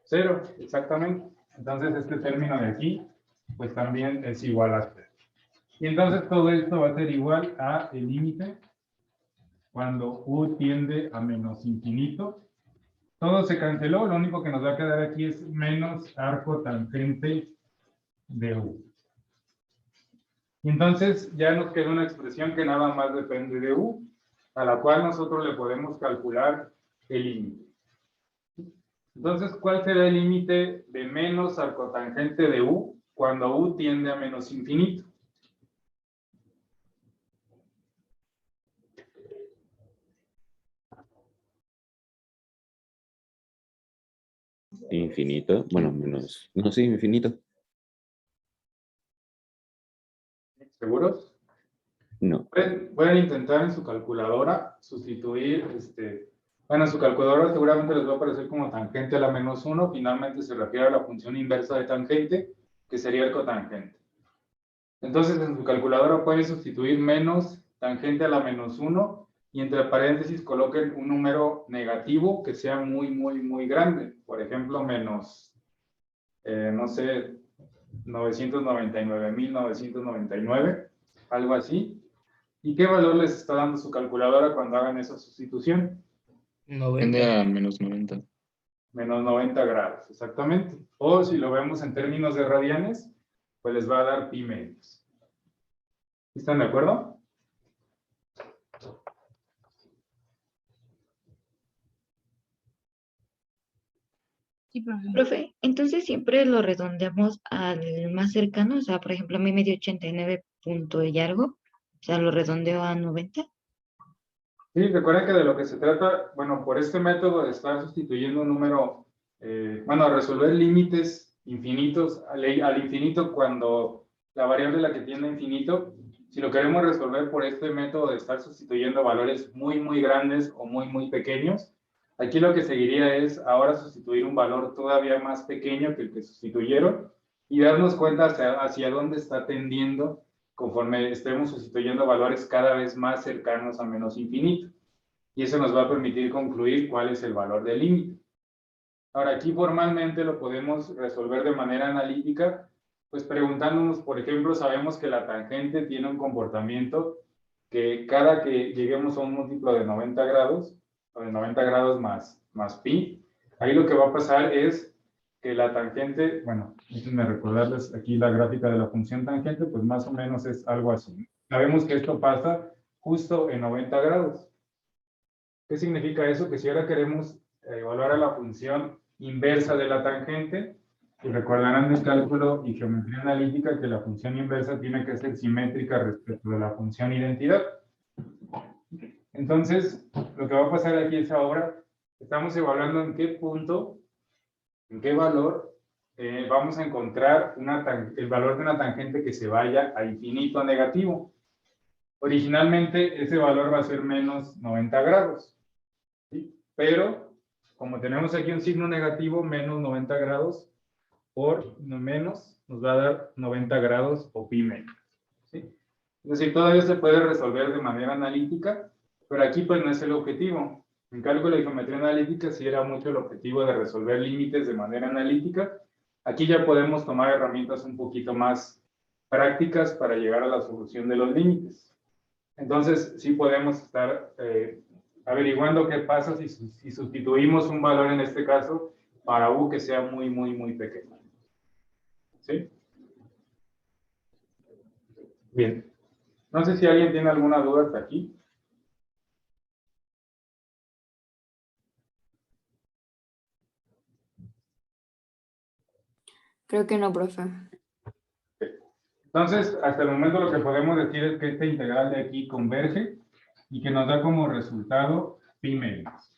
0, exactamente. Entonces este término de aquí, pues también es igual a 0. Y entonces todo esto va a ser igual a el límite cuando u tiende a menos infinito. Todo se canceló, lo único que nos va a quedar aquí es menos arco tangente de u. Y entonces ya nos queda una expresión que nada más depende de u, a la cual nosotros le podemos calcular el límite. Entonces, ¿cuál será el límite de menos arcotangente de u cuando u tiende a menos infinito? Infinito. Bueno, menos. No, sí, infinito. ¿Seguros? No. Pueden intentar en su calculadora sustituir, bueno, en su calculadora seguramente les va a aparecer como tangente a la menos 1, finalmente se refiere a la función inversa de tangente, que sería el cotangente. Entonces en su calculadora pueden sustituir menos tangente a la menos 1 y entre paréntesis coloquen un número negativo que sea muy, muy, muy grande. Por ejemplo, menos, no sé, 999.999, algo así. ¿Y qué valor les está dando su calculadora cuando hagan esa sustitución? 90. A menos 90. Menos 90 grados, exactamente. O si lo vemos en términos de radianes, pues les va a dar pi medios. ¿Están de acuerdo? Sí, profe. Profe, entonces siempre lo redondeamos al más cercano, o sea, por ejemplo, a mí me dio 89 punto y algo, o sea, lo redondeo a 90. Sí, recuerden que de lo que se trata, bueno, por este método de estar sustituyendo un número, bueno, resolver límites infinitos al infinito cuando la variable la que tiende a infinito, si lo queremos resolver por este método de estar sustituyendo valores muy, muy grandes o muy, muy pequeños, aquí lo que seguiría es ahora sustituir un valor todavía más pequeño que el que sustituyeron y darnos cuenta hacia dónde está tendiendo conforme estemos sustituyendo valores cada vez más cercanos a menos infinito. Y eso nos va a permitir concluir cuál es el valor del límite. Ahora, aquí formalmente lo podemos resolver de manera analítica, pues preguntándonos, por ejemplo, sabemos que la tangente tiene un comportamiento que cada que lleguemos a un múltiplo de 90 grados, o de 90 grados más pi, ahí lo que va a pasar es que la tangente, bueno, déjenme recordarles aquí la gráfica de la función tangente, pues más o menos es algo así. Sabemos que esto pasa justo en 90 grados. ¿Qué significa eso? Que si ahora queremos evaluar a la función inversa de la tangente, y recordarán el cálculo y geometría analítica que la función inversa tiene que ser simétrica respecto de la función identidad. Entonces, lo que va a pasar aquí es ahora, estamos evaluando en qué punto, en qué valor vamos a encontrar el valor de una tangente que se vaya a infinito negativo. Originalmente ese valor va a ser menos 90 grados. ¿Sí? Pero, como tenemos aquí un signo negativo, menos 90 grados por menos nos va a dar 90 grados o pi menos. ¿Sí? Es decir, todavía se puede resolver de manera analítica, pero aquí pues no es el objetivo. En cálculo de geometría analítica sí era mucho el objetivo de resolver límites de manera analítica. Aquí ya podemos tomar herramientas un poquito más prácticas para llegar a la solución de los límites. Entonces, sí podemos estar averiguando qué pasa si sustituimos un valor, en este caso, para u que sea muy, muy, muy pequeño. ¿Sí? Bien. No sé si alguien tiene alguna duda hasta aquí. Creo que no, profe. Entonces, hasta el momento lo que podemos decir es que esta integral de aquí converge y que nos da como resultado pi medios.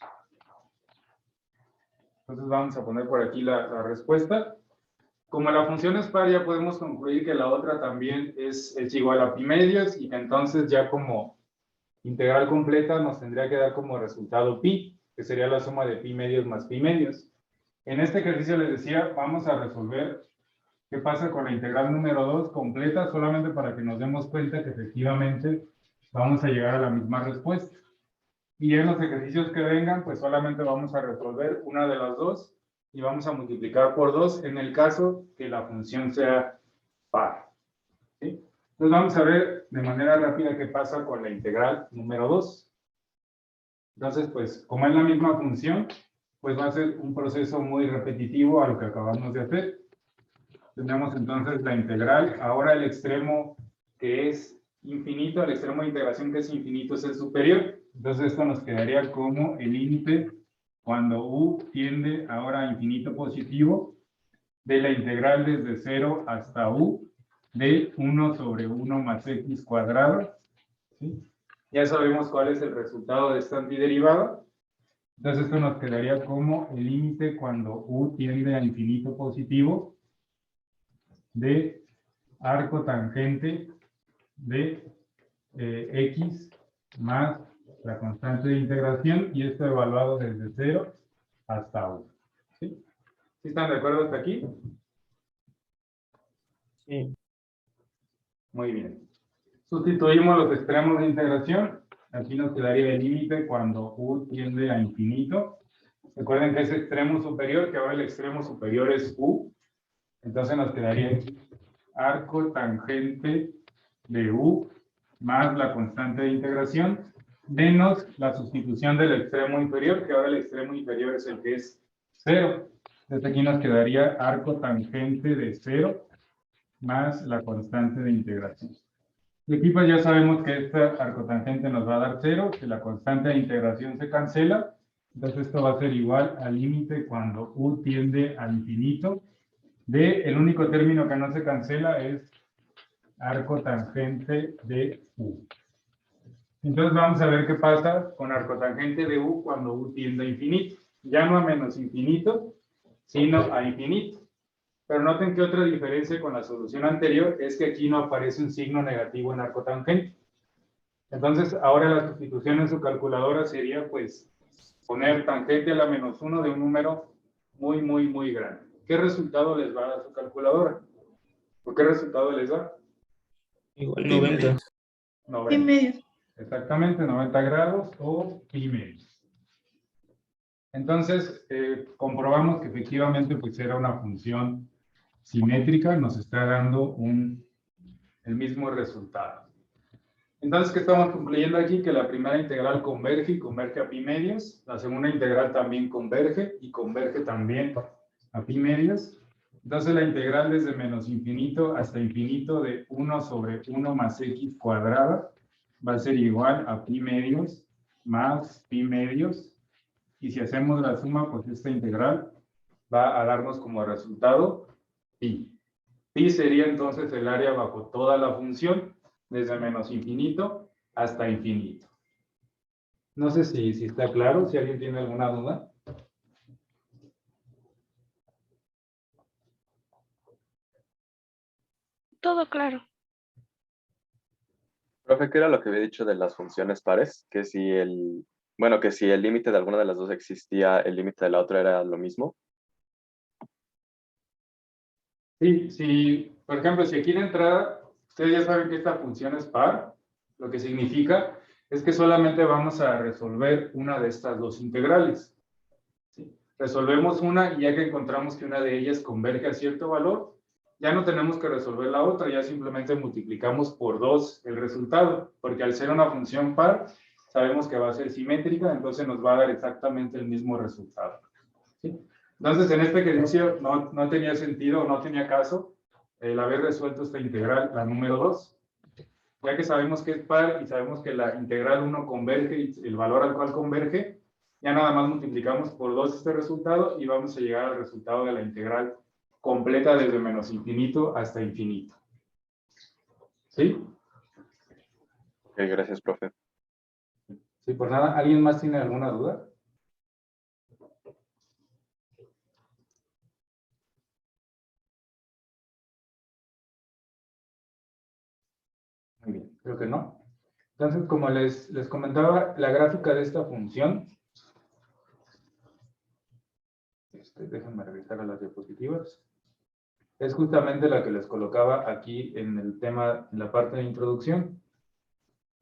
Entonces vamos a poner por aquí la respuesta. Como la función es par, ya podemos concluir que la otra también es igual a pi medios y que entonces ya como integral completa nos tendría que dar como resultado pi, que sería la suma de pi medios más pi medios. En este ejercicio les decía, vamos a resolver qué pasa con la integral número 2 completa, solamente para que nos demos cuenta que efectivamente vamos a llegar a la misma respuesta. Y en los ejercicios que vengan, pues solamente vamos a resolver una de las dos y vamos a multiplicar por 2 en el caso que la función sea par. ¿Sí? Entonces vamos a ver de manera rápida qué pasa con la integral número 2. Entonces, pues, como es la misma función, pues va a ser un proceso muy repetitivo a lo que acabamos de hacer. Tenemos entonces la integral, ahora el extremo que es infinito, el extremo de integración que es infinito es el superior. Entonces esto nos quedaría como el límite cuando u tiende ahora a infinito positivo de la integral desde 0 hasta u de 1 sobre 1 más x cuadrado. ¿Sí? Ya sabemos cuál es el resultado de esta antiderivada. Entonces esto nos quedaría como el límite cuando u tiende a infinito positivo de arco tangente de x más la constante de integración, y esto evaluado desde 0 hasta 1. ¿Sí? ¿Sí están de acuerdo hasta aquí? Sí. Muy bien. Sustituimos los extremos de integración. Aquí nos quedaría el límite cuando u tiende a infinito. Recuerden que es extremo superior, que ahora el extremo superior es u. Entonces nos quedaría aquí arco tangente de u más la constante de integración menos la sustitución del extremo inferior, que ahora el extremo inferior es el que es 0. Desde aquí nos quedaría arco tangente de 0 más la constante de integración. Y aquí pues ya sabemos que esta arcotangente nos va a dar 0, que la constante de integración se cancela. Entonces esto va a ser igual al límite cuando u tiende a infinito. El único término que no se cancela es arcotangente de u. Entonces vamos a ver qué pasa con arcotangente de u cuando u tiende a infinito. Ya no a menos infinito, sino a infinito. Pero noten que otra diferencia con la solución anterior es que aquí no aparece un signo negativo en arcotangente. Entonces, ahora la sustitución en su calculadora sería, pues, poner tangente a la menos 1 de un número muy, muy, muy grande. ¿Qué resultado les va a dar su calculadora? ¿Por qué resultado les da? Igual 90. 90. Pi medio. Exactamente, 90 grados o pi medio. Entonces, comprobamos que efectivamente pues era una función simétrica, nos está dando el mismo resultado. Entonces, ¿qué estamos concluyendo aquí? Que la primera integral converge y converge a pi medios. La segunda integral también converge y converge también a pi medios. Entonces, la integral desde menos infinito hasta infinito de 1 sobre 1 más x cuadrada va a ser igual a pi medios más pi medios. Y si hacemos la suma, pues esta integral va a darnos como resultado pi. Pi sería entonces el área bajo toda la función, desde menos infinito hasta infinito. No sé si está claro, si alguien tiene alguna duda. Todo claro. Profe, ¿qué era lo que había dicho de las funciones pares? Que si que si el límite de alguna de las dos existía, el límite de la otra era lo mismo. Sí, por ejemplo, si aquí de entrada, ustedes ya saben que esta función es par, lo que significa es que solamente vamos a resolver una de estas dos integrales. ¿Sí? Resolvemos una y ya que encontramos que una de ellas converge a cierto valor, ya no tenemos que resolver la otra, ya simplemente multiplicamos por 2 el resultado, porque al ser una función par, sabemos que va a ser simétrica, entonces nos va a dar exactamente el mismo resultado. ¿Sí? Entonces, en este ejercicio no tenía sentido, no tenía caso el haber resuelto esta integral, la número 2, ya que sabemos que es par y sabemos que la integral 1 converge y el valor al cual converge, ya nada más multiplicamos por 2 este resultado y vamos a llegar al resultado de la integral completa desde menos infinito hasta infinito. ¿Sí? Ok, gracias, profe. Sí, por nada. ¿Alguien más tiene alguna duda? Muy bien, creo que no. Entonces, como les comentaba, la gráfica de esta función, déjenme revisar a las diapositivas, es justamente la que les colocaba aquí en el tema, en la parte de introducción.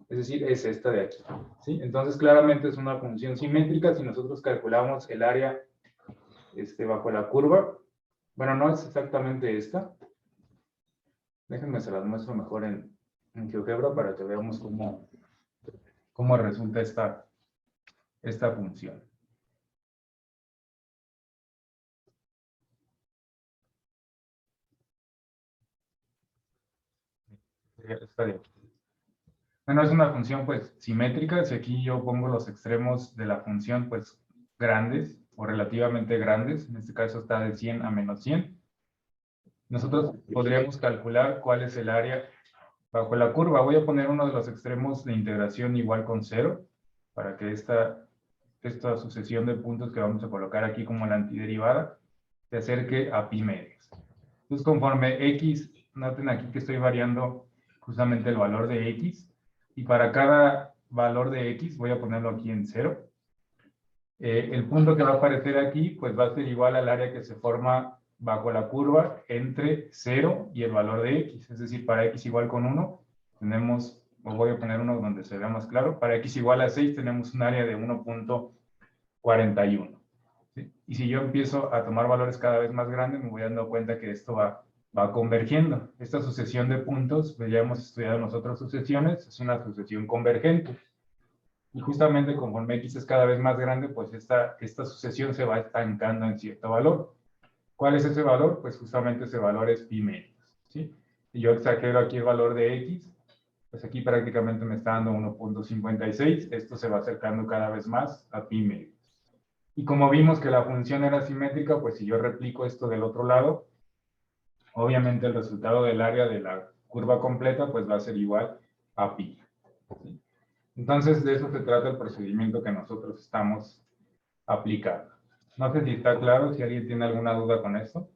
Es decir, es esta de aquí, ¿sí? Entonces, claramente es una función simétrica. Si nosotros calculamos el área bajo la curva, bueno, no es exactamente esta. Déjenme se las muestro mejor en GeoGebra para que veamos cómo resulta esta función. Esta de aquí. Bueno, es una función pues simétrica. Si aquí yo pongo los extremos de la función pues grandes o relativamente grandes, en este caso está de 100 a menos 100, nosotros podríamos calcular cuál es el área bajo la curva. Voy a poner uno de los extremos de integración igual con 0 para que esta sucesión de puntos que vamos a colocar aquí como la antiderivada se acerque a pi medios. Entonces, conforme x, noten aquí que estoy variando justamente el valor de x, y para cada valor de x, voy a ponerlo aquí en 0, el punto que va a aparecer aquí, pues va a ser igual al área que se forma bajo la curva entre 0 y el valor de x. Es decir, para x igual con 1, tenemos, o voy a poner uno donde se vea más claro, para x igual a 6 tenemos un área de 1.41. ¿Sí? Y si yo empiezo a tomar valores cada vez más grandes, me voy dando cuenta que esto va convergiendo. Esta sucesión de puntos, pues ya hemos estudiado nosotros sucesiones, es una sucesión convergente. Y justamente conforme x es cada vez más grande, pues esta sucesión se va estancando en cierto valor. ¿Cuál es ese valor? Pues justamente ese valor es pi medios, ¿sí? Si yo exagero aquí el valor de x, pues aquí prácticamente me está dando 1.56. Esto se va acercando cada vez más a pi medios. Y como vimos que la función era simétrica, pues si yo replico esto del otro lado, obviamente el resultado del área de la curva completa pues va a ser igual a pi. ¿Sí? Entonces, de eso se trata el procedimiento que nosotros estamos aplicando. No sé si está claro, si alguien tiene alguna duda con esto.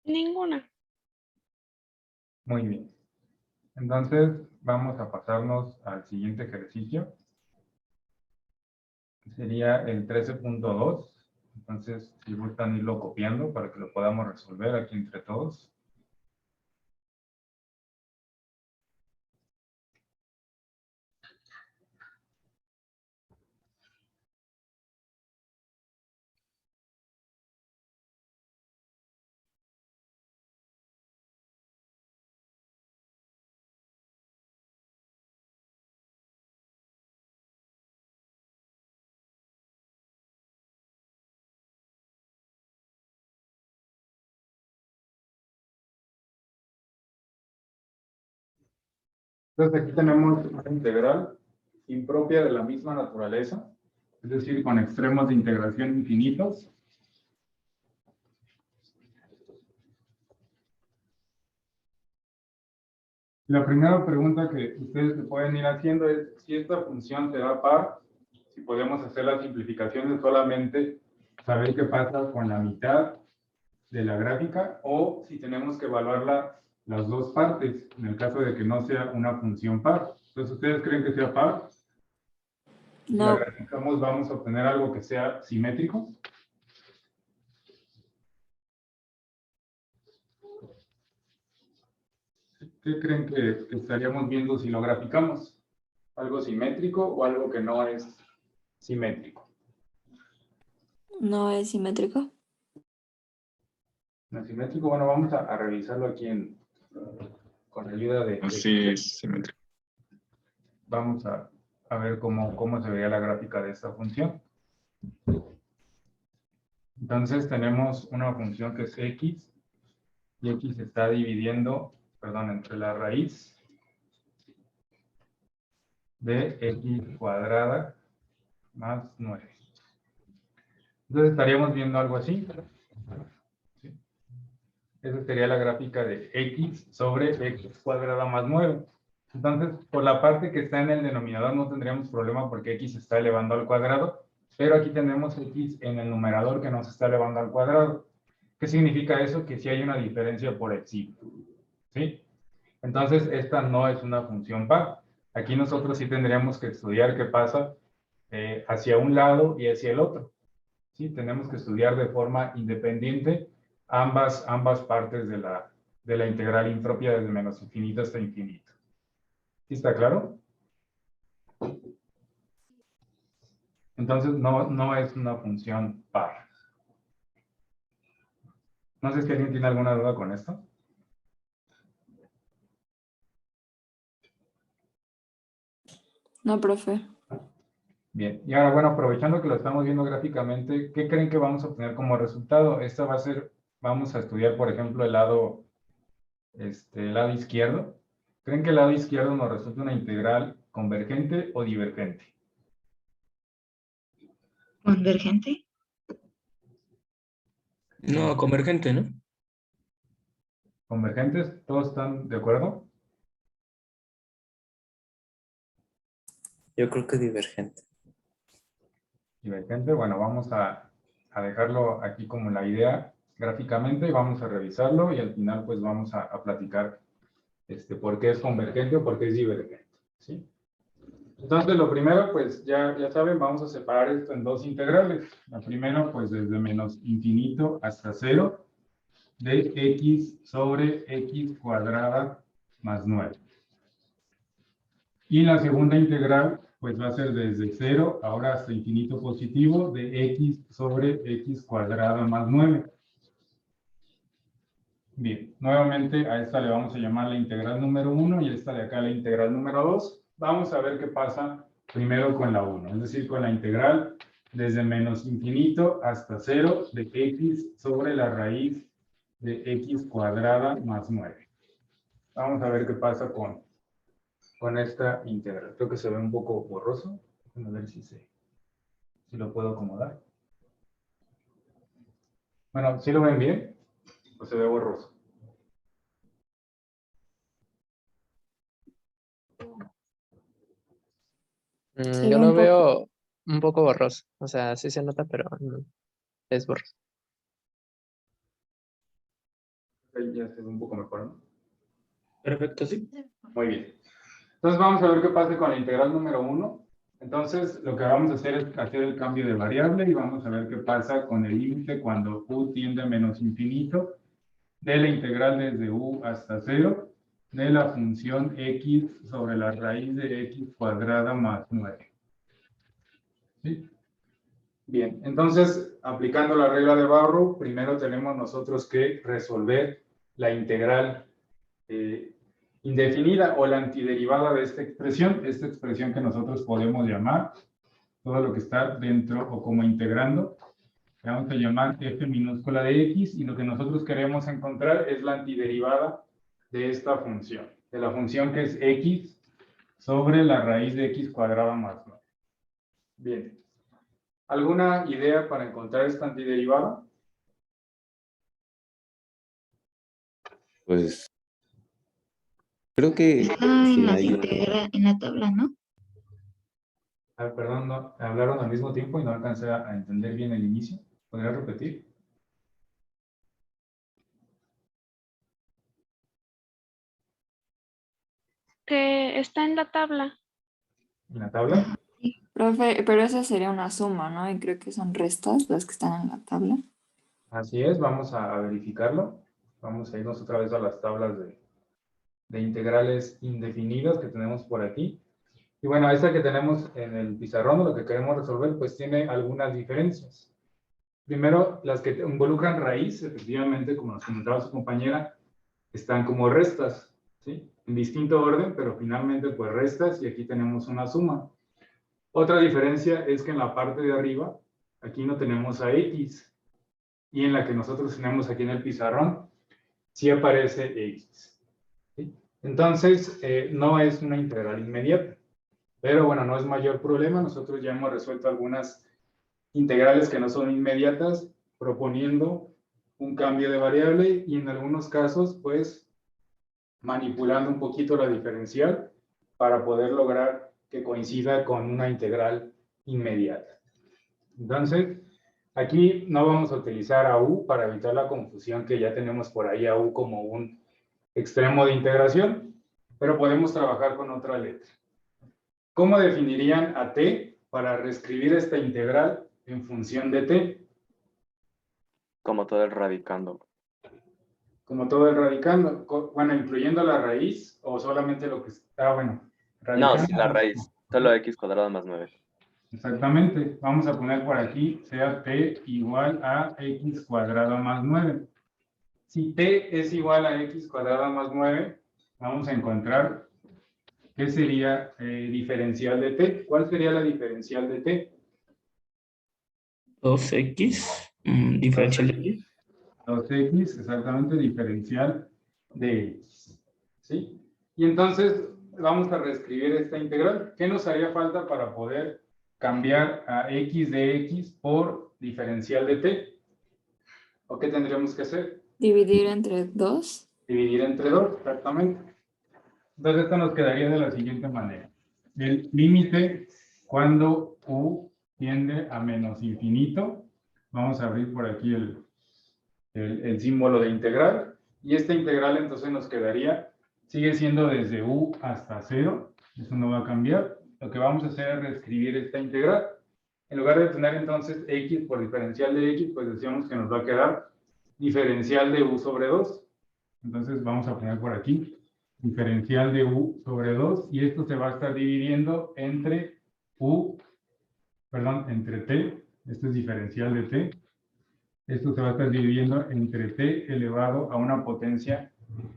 Ninguna. Muy bien. Entonces, vamos a pasarnos al siguiente ejercicio. Sería el 13.2. Entonces, si gustan irlo copiando para que lo podamos resolver aquí entre todos. Entonces, aquí tenemos una integral impropia de la misma naturaleza, es decir, con extremos de integración infinitos. La primera pregunta que ustedes se pueden ir haciendo es si esta función te da par, si podemos hacer las simplificaciones solamente saber qué pasa con la mitad de la gráfica o si tenemos que evaluarla las dos partes, en el caso de que no sea una función par. Entonces, ¿ustedes creen que sea par? Si la graficamos, ¿vamos a obtener algo que sea simétrico? ¿Qué creen que estaríamos viendo si lo graficamos? ¿Algo simétrico o algo que no es simétrico? No es simétrico. No es simétrico, bueno, vamos a revisarlo aquí con ayuda de... Sí, es simétrico. Vamos a ver cómo se vería la gráfica de esta función. Entonces tenemos una función que es x, y x se está dividiendo, entre la raíz de x cuadrada más 9. Entonces estaríamos viendo algo así. ¿Sí? Esa sería la gráfica de x sobre x cuadrada más 9. Entonces, por la parte que está en el denominador no tendríamos problema porque x se está elevando al cuadrado, pero aquí tenemos x en el numerador que no se está elevando al cuadrado. ¿Qué significa eso? Que sí hay una diferencia por el signo. ¿Sí? Entonces, esta no es una función par. Aquí nosotros sí tendríamos que estudiar qué pasa hacia un lado y hacia el otro. ¿sí? Tenemos que estudiar de forma independiente ambas partes de la integral impropia desde menos infinito hasta infinito. ¿Sí está claro? Entonces, no es una función par. No sé si alguien tiene alguna duda con esto. No, profe. Bien, y ahora, bueno, aprovechando que lo estamos viendo gráficamente, ¿qué creen que vamos a obtener como resultado? Esta va a ser, vamos a estudiar, por ejemplo, el lado izquierdo. ¿Creen que el lado izquierdo nos resulta una integral convergente o divergente? ¿Convergente? No, convergente, ¿no? ¿Convergentes? ¿Todos están de acuerdo? Yo creo que divergente. Divergente, bueno, vamos a dejarlo aquí como la idea gráficamente y vamos a revisarlo y al final pues vamos a platicar por qué es convergente o por qué es divergente, ¿sí? Entonces lo primero pues ya saben, vamos a separar esto en dos integrales. La primera pues desde menos infinito hasta 0 de x sobre x cuadrada más 9. Y la segunda integral, pues va a ser desde 0, ahora hasta infinito positivo, de x sobre x cuadrada más 9. Bien, nuevamente a esta le vamos a llamar la integral número 1 y a esta de acá la integral número 2. Vamos a ver qué pasa primero con la 1, es decir, con la integral desde menos infinito hasta 0 de x sobre la raíz de x cuadrada más 9. Vamos a ver qué pasa con esta integral. Creo que se ve un poco borroso. A ver si lo puedo acomodar. Bueno, ¿sí lo ven bien? ¿O se ve borroso? Se Yo ve lo un poco. veo un poco borroso. O sea, sí se nota, pero no, es borroso. Ahí ya se ve un poco mejor, ¿no? Perfecto, sí. Muy bien. Entonces vamos a ver qué pasa con la integral número 1. Entonces lo que vamos a hacer es hacer el cambio de variable y vamos a ver qué pasa con el límite cuando u tiende a menos infinito de la integral desde u hasta 0 de la función x sobre la raíz de x cuadrada más 9. ¿Sí? Bien, entonces aplicando la regla de Barrow, primero tenemos nosotros que resolver la integral indefinida o la antiderivada de esta expresión que nosotros podemos llamar todo lo que está dentro o como integrando, le vamos a llamar f minúscula de x y lo que nosotros queremos encontrar es la antiderivada de esta función, de la función que es x sobre la raíz de x cuadrada más 9. Bien, ¿alguna idea para encontrar esta antiderivada? Pues creo que Está en si las hay un... en la tabla, ¿no? Perdón, no, hablaron al mismo tiempo y no alcancé a entender bien el inicio. ¿Podría repetir? Que está en la tabla. ¿En la tabla? Profe, pero esa sería una suma, ¿no? Y creo que son restas las que están en la tabla. Así es, vamos a verificarlo. Vamos a irnos otra vez a las tablas de integrales indefinidas que tenemos por aquí. Y bueno, esta que tenemos en el pizarrón, lo que queremos resolver, pues tiene algunas diferencias. Primero, las que involucran raíz, efectivamente, como nos comentaba su compañera, están como restas, ¿sí? En distinto orden, pero finalmente pues restas y aquí tenemos una suma. Otra diferencia es que en la parte de arriba, aquí no tenemos a x, y en la que nosotros tenemos aquí en el pizarrón, sí aparece x. ¿Sí? Entonces, no es una integral inmediata. Pero bueno, no es mayor problema. Nosotros ya hemos resuelto algunas integrales que no son inmediatas, proponiendo un cambio de variable y en algunos casos, pues, manipulando un poquito la diferencial para poder lograr que coincida con una integral inmediata. Entonces, aquí no vamos a utilizar a u para evitar la confusión que ya tenemos por ahí a u como un extremo de integración, pero podemos trabajar con otra letra. ¿Cómo definirían a t para reescribir esta integral en función de t, Como todo el radicando. como todo el radicando, bueno, incluyendo la raíz o solamente lo que está, bueno, No, radicando. sí, la raíz. Solo x cuadrado más 9. Exactamente, vamos a poner por aquí, sea t igual a x cuadrado más 9. Si t es igual a x cuadrado más 9, vamos a encontrar qué sería diferencial de t. ¿Cuál sería la diferencial de t? 2x, diferencial de x. 2x, exactamente, diferencial de x. ¿Sí? Y entonces vamos a reescribir esta integral. ¿Qué nos haría falta para poder cambiar a x de x por diferencial de t? ¿O qué tendríamos que hacer? Dividir entre 2. Dividir entre 2, exactamente. Entonces esto nos quedaría de la siguiente manera. El límite cuando u tiende a menos infinito. Vamos a abrir por aquí el símbolo de integral. Y esta integral entonces nos quedaría, sigue siendo desde u hasta 0. Eso no va a cambiar. Lo que vamos a hacer es reescribir esta integral. En lugar de tener entonces x por diferencial de x, pues decíamos que nos va a quedar diferencial de u sobre 2. Entonces vamos a poner por aquí diferencial de u sobre 2 y esto se va a estar dividiendo entre entre t, esto es diferencial de t, esto se va a estar dividiendo entre t elevado a una potencia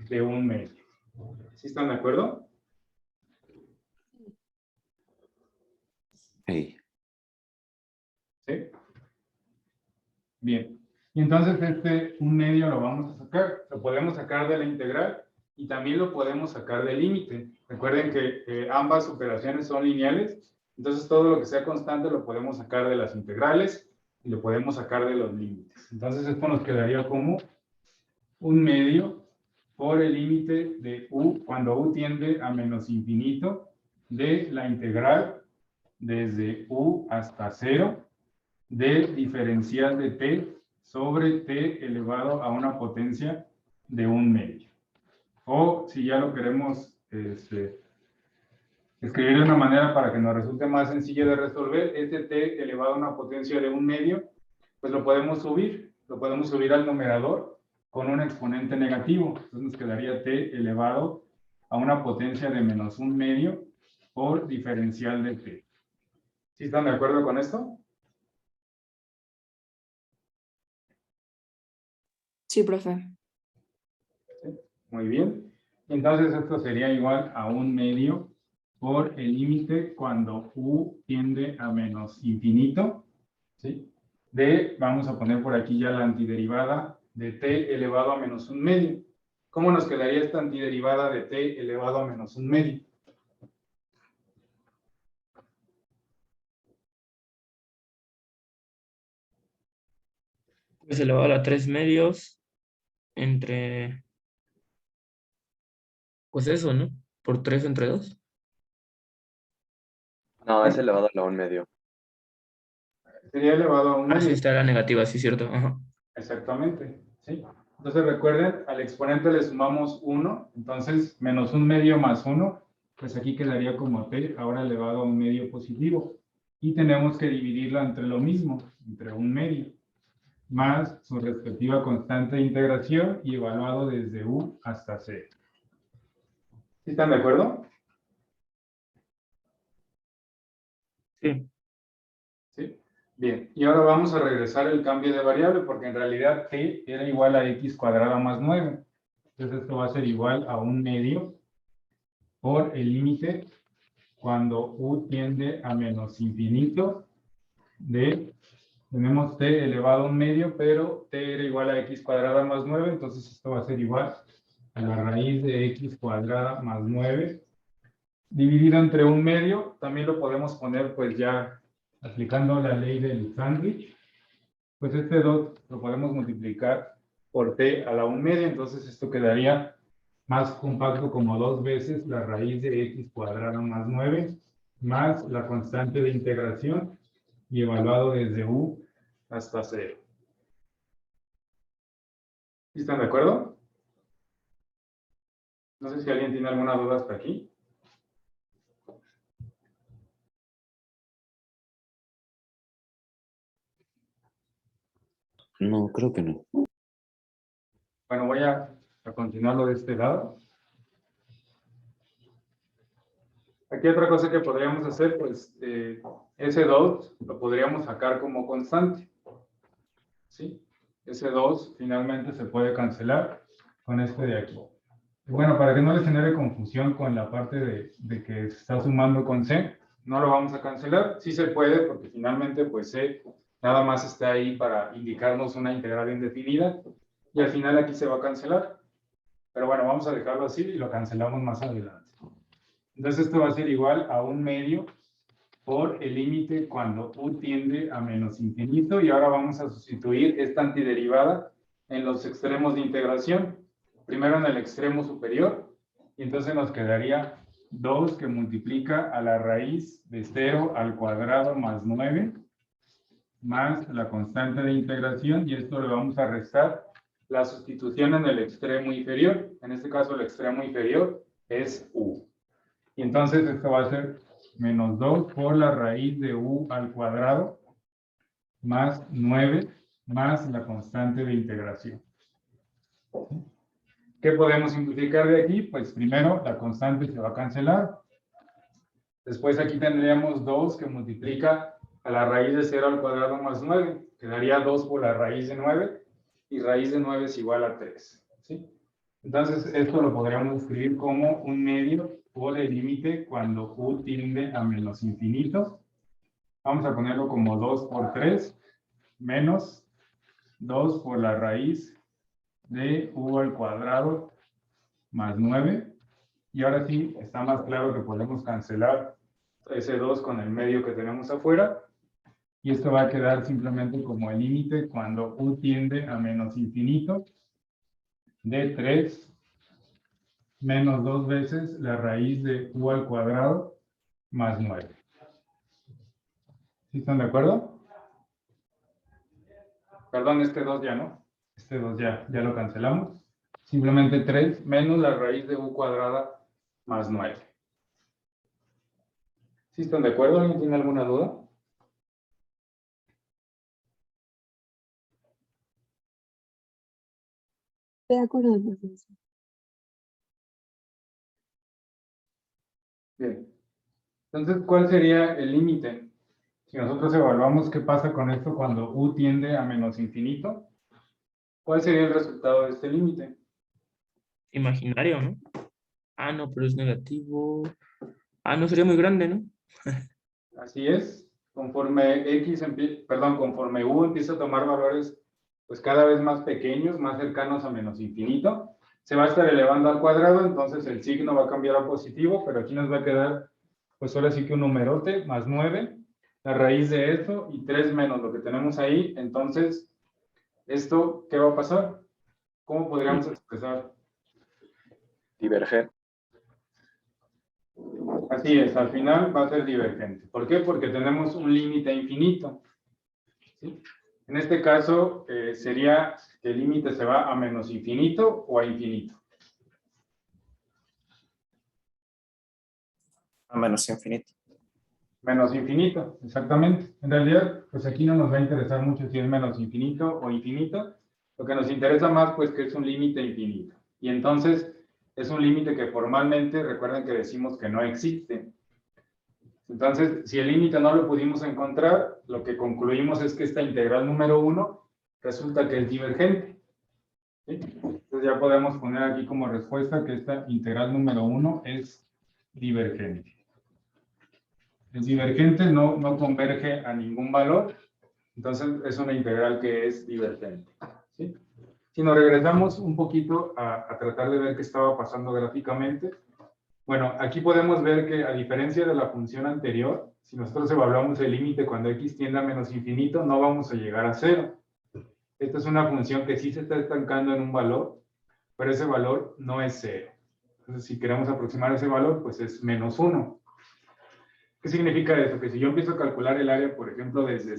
de 1/2. ¿Sí están de acuerdo? Hey. ¿Sí? Bien. Y entonces este 1/2 lo vamos a sacar, lo podemos sacar de la integral y también lo podemos sacar del límite. Recuerden que ambas operaciones son lineales, entonces todo lo que sea constante lo podemos sacar de las integrales y lo podemos sacar de los límites. Entonces esto nos quedaría como 1/2 por el límite de u, cuando u tiende a menos infinito, de la integral desde u hasta 0 del diferencial de t sobre t elevado a una potencia de 1/2. O si ya lo queremos escribir de una manera para que nos resulte más sencillo de resolver, este t elevado a una potencia de 1/2, pues lo podemos subir al numerador con un exponente negativo. Entonces nos quedaría t elevado a una potencia de menos 1/2 por diferencial de t. ¿Sí están de acuerdo con esto? Sí, profe. Muy bien. Entonces esto sería igual a 1/2 por el límite cuando u tiende a menos infinito, ¿sí? Vamos a poner por aquí ya la antiderivada de t elevado a menos 1/2. ¿Cómo nos quedaría esta antiderivada de t elevado a menos 1/2? Pues elevado a la 3/2 entre, pues eso, ¿no? Por 3 entre 2. No, es elevado a la 1/2. Sería elevado a 1/2. Ah, sí, está la negativa, sí, cierto. Ajá. Exactamente, ¿sí? Entonces recuerden, al exponente le sumamos 1, entonces menos 1/2 más 1, pues aquí quedaría como t, ahora elevado a 1/2 positivo. Y tenemos que dividirla entre lo mismo, entre 1/2, más su respectiva constante de integración y evaluado desde u hasta 0. ¿Sí están de acuerdo? Sí. ¿Sí? Bien, y ahora vamos a regresar el cambio de variable porque en realidad t era igual a x cuadrado más 9. Entonces esto va a ser igual a 1/2 por el límite cuando u tiende a menos infinito tenemos t elevado a 1/2, pero t era igual a x cuadrada más 9, entonces esto va a ser igual a la raíz de x cuadrada más 9 dividido entre 1/2. También lo podemos poner pues ya aplicando la ley del sándwich, pues este 2 lo podemos multiplicar por t a la 1/2, entonces esto quedaría más compacto como 2 veces la raíz de x cuadrada más 9 más la constante de integración y evaluado desde u hasta 0. ¿Están de acuerdo? No sé si alguien tiene alguna duda hasta aquí. No, creo que no. Bueno, voy a continuarlo de este lado. Aquí otra cosa que podríamos hacer, pues, ese 2 lo podríamos sacar como constante. ¿Sí? Ese 2 finalmente se puede cancelar con este de aquí. Y bueno, para que no les genere confusión con la parte de que se está sumando con C, no lo vamos a cancelar. Sí se puede, porque finalmente, pues, C nada más está ahí para indicarnos una integral indefinida. Y al final aquí se va a cancelar. Pero bueno, vamos a dejarlo así y lo cancelamos más adelante. Entonces esto va a ser igual a 1/2 por el límite cuando u tiende a menos infinito. Y ahora vamos a sustituir esta antiderivada en los extremos de integración. Primero en el extremo superior. Y entonces nos quedaría 2 que multiplica a la raíz de 0 al cuadrado más 9. Más la constante de integración. Y esto le vamos a restar la sustitución en el extremo inferior. En este caso el extremo inferior es u. Y entonces esto va a ser menos 2 por la raíz de u al cuadrado más 9 más la constante de integración. ¿Qué podemos simplificar de aquí? Pues primero la constante se va a cancelar. Después aquí tendríamos 2 que multiplica a la raíz de 0 al cuadrado más 9. Quedaría 2 por la raíz de 9 y raíz de 9 es igual a 3. ¿Sí? Entonces esto lo podríamos escribir como 1/2 por el límite cuando u tiende a menos infinito. Vamos a ponerlo como 2 por 3 menos 2 por la raíz de u al cuadrado más 9. Y ahora sí, está más claro que podemos cancelar ese 2 con el medio que tenemos afuera. Y esto va a quedar simplemente como el límite cuando u tiende a menos infinito de 3 menos 2 veces la raíz de u al cuadrado más 9. ¿Sí están de acuerdo? Perdón, este 2 ya no. Este 2 ya lo cancelamos. Simplemente 3 menos la raíz de u cuadrada más 9. ¿Sí están de acuerdo? ¿Alguien tiene alguna duda? De acuerdo, profesor. Bien. Entonces, ¿cuál sería el límite? Si nosotros evaluamos qué pasa con esto cuando u tiende a menos infinito, ¿cuál sería el resultado de este límite? Imaginario, ¿no? Ah, no, pero es negativo. Ah, no, sería muy grande, ¿no? Así es. Conforme conforme u empieza a tomar valores pues cada vez más pequeños, más cercanos a menos infinito, se va a estar elevando al cuadrado, entonces el signo va a cambiar a positivo, pero aquí nos va a quedar, pues ahora sí que un numerote, más 9, la raíz de esto, y 3 menos lo que tenemos ahí. Entonces, ¿esto qué va a pasar? ¿Cómo podríamos expresar? Diverger. Así es, al final va a ser divergente. ¿Por qué? Porque tenemos un límite infinito. ¿Sí? En este caso, sería que el límite se va a menos infinito o a infinito. A menos infinito. Menos infinito, exactamente. En realidad, pues aquí no nos va a interesar mucho si es menos infinito o infinito. Lo que nos interesa más, pues, que es un límite infinito. Y entonces, es un límite que formalmente, recuerden que decimos que no existe. Entonces, si el límite no lo pudimos encontrar, lo que concluimos es que esta integral número 1 resulta que es divergente. ¿Sí? Entonces ya podemos poner aquí como respuesta que esta integral número 1 es divergente. Es divergente, no converge a ningún valor, entonces es una integral que es divergente. ¿Sí? Si nos regresamos un poquito a tratar de ver qué estaba pasando gráficamente, bueno, aquí podemos ver que a diferencia de la función anterior, si nosotros evaluamos el límite cuando x tiende a menos infinito, no vamos a llegar a 0. Esta es una función que sí se está estancando en un valor, pero ese valor no es 0. Entonces, si queremos aproximar ese valor, pues es menos 1. ¿Qué significa eso? Que si yo empiezo a calcular el área, por ejemplo, desde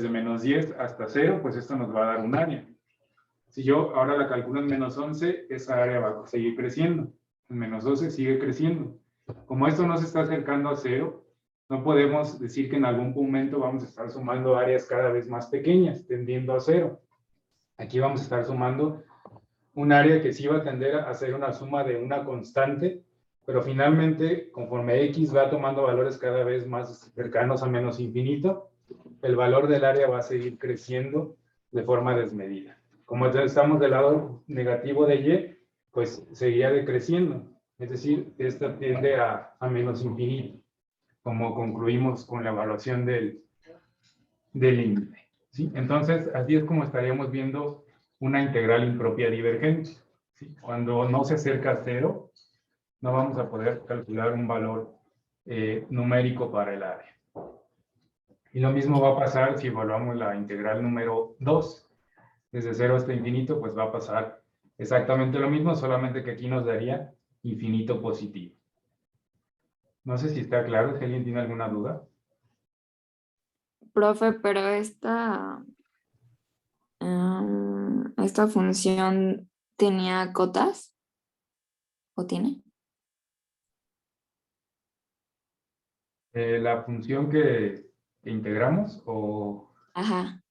menos 10 hasta 0, pues esto nos va a dar un área. Si yo ahora la calculo en menos 11, esa área va a seguir creciendo. En menos 12 sigue creciendo. Como esto no se está acercando a 0, No podemos decir que en algún momento vamos a estar sumando áreas cada vez más pequeñas, tendiendo a cero. Aquí vamos a estar sumando un área que sí va a tender a ser una suma de una constante, pero finalmente, conforme X va tomando valores cada vez más cercanos a menos infinito, el valor del área va a seguir creciendo de forma desmedida. Como estamos del lado negativo de Y, pues seguiría decreciendo. Es decir, esta tiende a menos infinito, como concluimos con la evaluación del límite. ¿Sí? Entonces, así es como estaríamos viendo una integral impropia divergente. ¿Sí? Cuando no se acerca a cero, no vamos a poder calcular un valor numérico para el área. Y lo mismo va a pasar si evaluamos la integral número 2. Desde 0 hasta infinito, pues va a pasar exactamente lo mismo, solamente que aquí nos daría infinito positivo. No sé si está claro, si alguien tiene alguna duda. Profe, pero esta función tenía cotas, ¿o tiene? La función que integramos o... Ajá.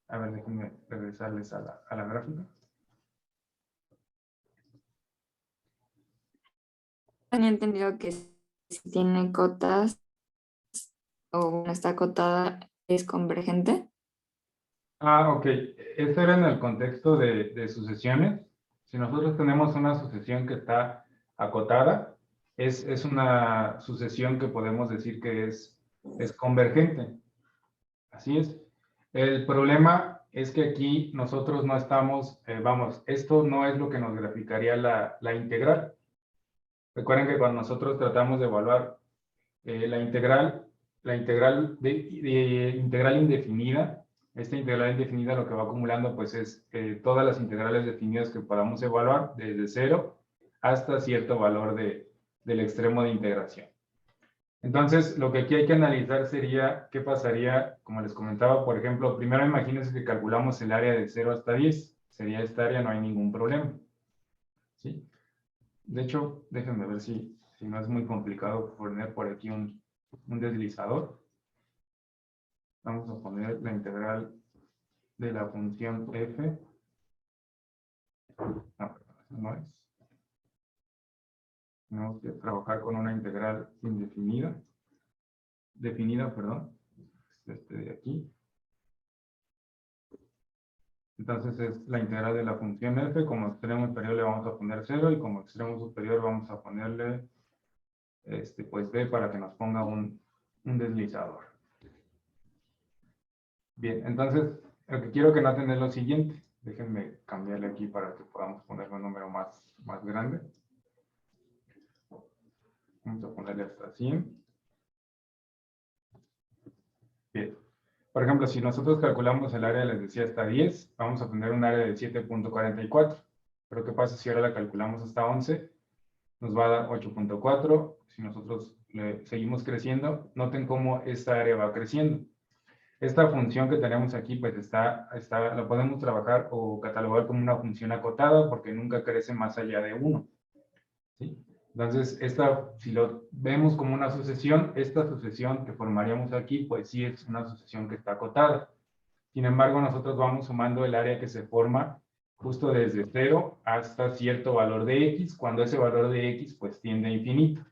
A ver, déjenme regresarles a la gráfica. Tenía entendido que si tiene cotas o no está acotada, es convergente. Ah, ok. Esto era en el contexto de sucesiones. Si nosotros tenemos una sucesión que está acotada, es una sucesión que podemos decir que es convergente. Así es. El problema es que aquí nosotros no estamos, vamos, esto no es lo que nos graficaría la integral. Recuerden que cuando nosotros tratamos de evaluar la integral integral indefinida, esta integral indefinida lo que va acumulando pues es todas las integrales definidas que podamos evaluar desde 0 hasta cierto valor del extremo de integración. Entonces, lo que aquí hay que analizar sería qué pasaría, como les comentaba, por ejemplo, primero imagínense que calculamos el área de 0 hasta 10, sería esta área, no hay ningún problema. ¿Sí? De hecho, déjenme ver si no es muy complicado poner por aquí un deslizador. Vamos a poner la integral de la función f. No, no es. Tenemos que trabajar con una integral indefinida. Definida, perdón. Este de aquí. Entonces es la integral de la función f. Como extremo inferior le vamos a poner 0 y como extremo superior vamos a ponerle pues b para que nos ponga un deslizador. Bien, entonces lo que quiero que noten es lo siguiente. Déjenme cambiarle aquí para que podamos ponerle un número más grande. Vamos a ponerle hasta 100. Bien. Por ejemplo, si nosotros calculamos el área, les decía, hasta 10, vamos a tener un área de 7.44. Pero ¿qué pasa si ahora la calculamos hasta 11? Nos va a dar 8.4. Si nosotros seguimos creciendo, noten cómo esta área va creciendo. Esta función que tenemos aquí, pues la podemos trabajar o catalogar como una función acotada porque nunca crece más allá de 1. ¿Sí? Entonces, si lo vemos como una sucesión, esta sucesión que formaríamos aquí, pues sí es una sucesión que está acotada. Sin embargo, nosotros vamos sumando el área que se forma justo desde 0 hasta cierto valor de x, cuando ese valor de x pues tiende a infinito.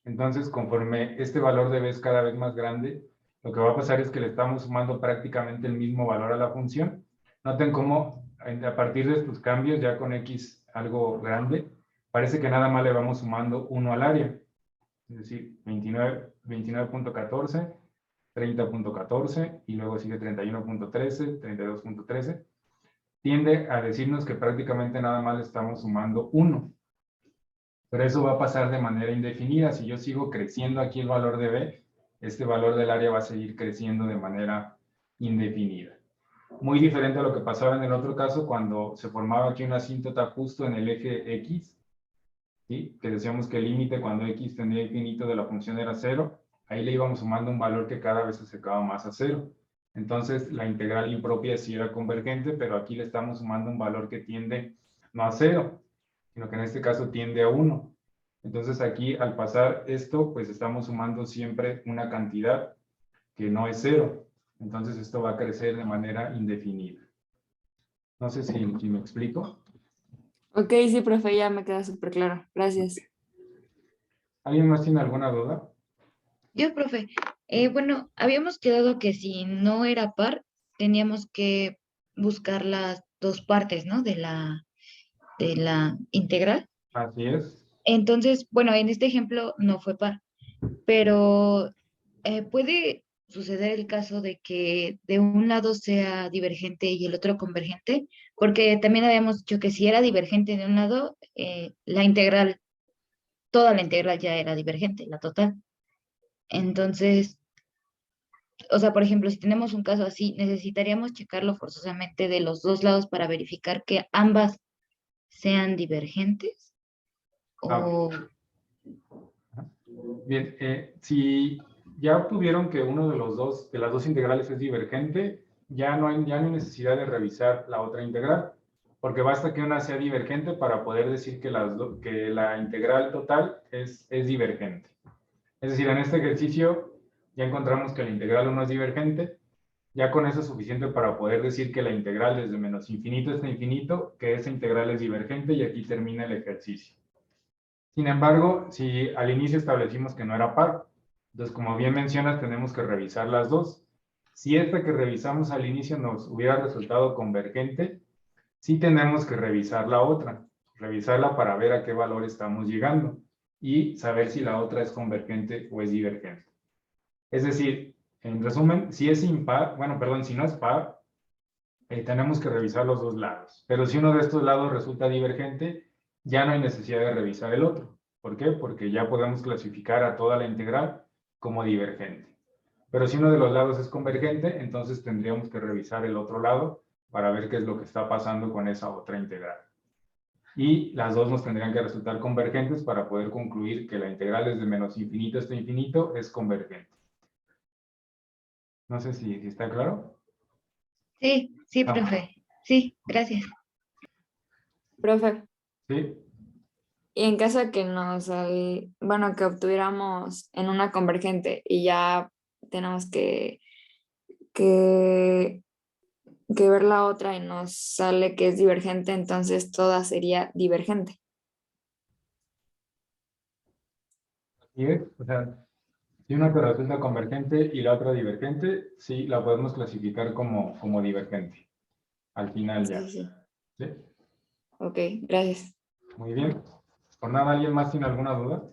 Entonces, conforme este valor de b es cada vez más grande, lo que va a pasar es que le estamos sumando prácticamente el mismo valor a la función. Noten cómo a partir de estos cambios, ya con x algo grande, parece que nada más le vamos sumando 1 al área. Es decir, 29.14, 30.14 y luego sigue 31.13, 32.13. Tiende a decirnos que prácticamente nada más le estamos sumando 1. Pero eso va a pasar de manera indefinida. Si yo sigo creciendo aquí el valor de b, este valor del área va a seguir creciendo de manera indefinida. Muy diferente a lo que pasaba en el otro caso cuando se formaba aquí una asíntota justo en el eje x, ¿sí? Que decíamos que el límite cuando x tendía a infinito de la función era 0. Ahí le íbamos sumando un valor que cada vez se acercaba más a 0. Entonces la integral impropia sí era convergente, pero aquí le estamos sumando un valor que tiende no a 0, sino que en este caso tiende a 1. Entonces aquí al pasar esto, pues estamos sumando siempre una cantidad que no es cero. Entonces esto va a crecer de manera indefinida. No sé si me explico. Ok, sí, profe, ya me queda súper claro. Gracias. ¿Alguien más tiene alguna duda? Yo, profe, bueno, habíamos quedado que si no era par, teníamos que buscar las dos partes, ¿no? De la integral. Así es. Entonces, bueno, en este ejemplo no fue par, pero puede suceder el caso de que de un lado sea divergente y el otro convergente, porque también habíamos dicho que si era divergente de un lado, la integral, toda la integral ya era divergente, la total. Entonces, o sea, por ejemplo, si tenemos un caso así, necesitaríamos checarlo forzosamente de los dos lados para verificar que ambas sean divergentes. Ah, O, bien, si ya obtuvieron que uno de las dos integrales es divergente, ya no hay necesidad de revisar la otra integral, porque basta que una sea divergente para poder decir que la integral total es divergente. Es decir, en este ejercicio ya encontramos que la integral 1 es divergente, ya con eso es suficiente para poder decir que la integral desde menos infinito hasta infinito, que esa integral es divergente y aquí termina el ejercicio. Sin embargo, si al inicio establecimos que no era par, entonces como bien mencionas tenemos que revisar las dos. Si esta que revisamos al inicio nos hubiera resultado convergente, sí tenemos que revisar la otra, revisarla para ver a qué valor estamos llegando y saber si la otra es convergente o es divergente. Es decir, en resumen, si es impar, bueno, perdón, si no es par, tenemos que revisar los dos lados. Pero si uno de estos lados resulta divergente, ya no hay necesidad de revisar el otro. ¿Por qué? Porque ya podemos clasificar a toda la integral como divergente. Pero si uno de los lados es convergente, entonces tendríamos que revisar el otro lado para ver qué es lo que está pasando con esa otra integral. Y las dos nos tendrían que resultar convergentes para poder concluir que la integral desde menos infinito hasta infinito es convergente. No sé si está claro. sí, sí, Ah, profe. Sí, gracias. Profe, sí. y en caso de que bueno, que obtuviéramos en una convergente y ya tenemos que, que ver la otra y nos sale que es divergente, entonces toda sería divergente. Y es, o sea, si una te resulta convergente y la otra divergente, sí, la podemos clasificar como divergente. Al final ya. Sí, sí. ¿Sí? Ok, gracias. Muy bien. Por nada, ¿alguien más tiene alguna duda?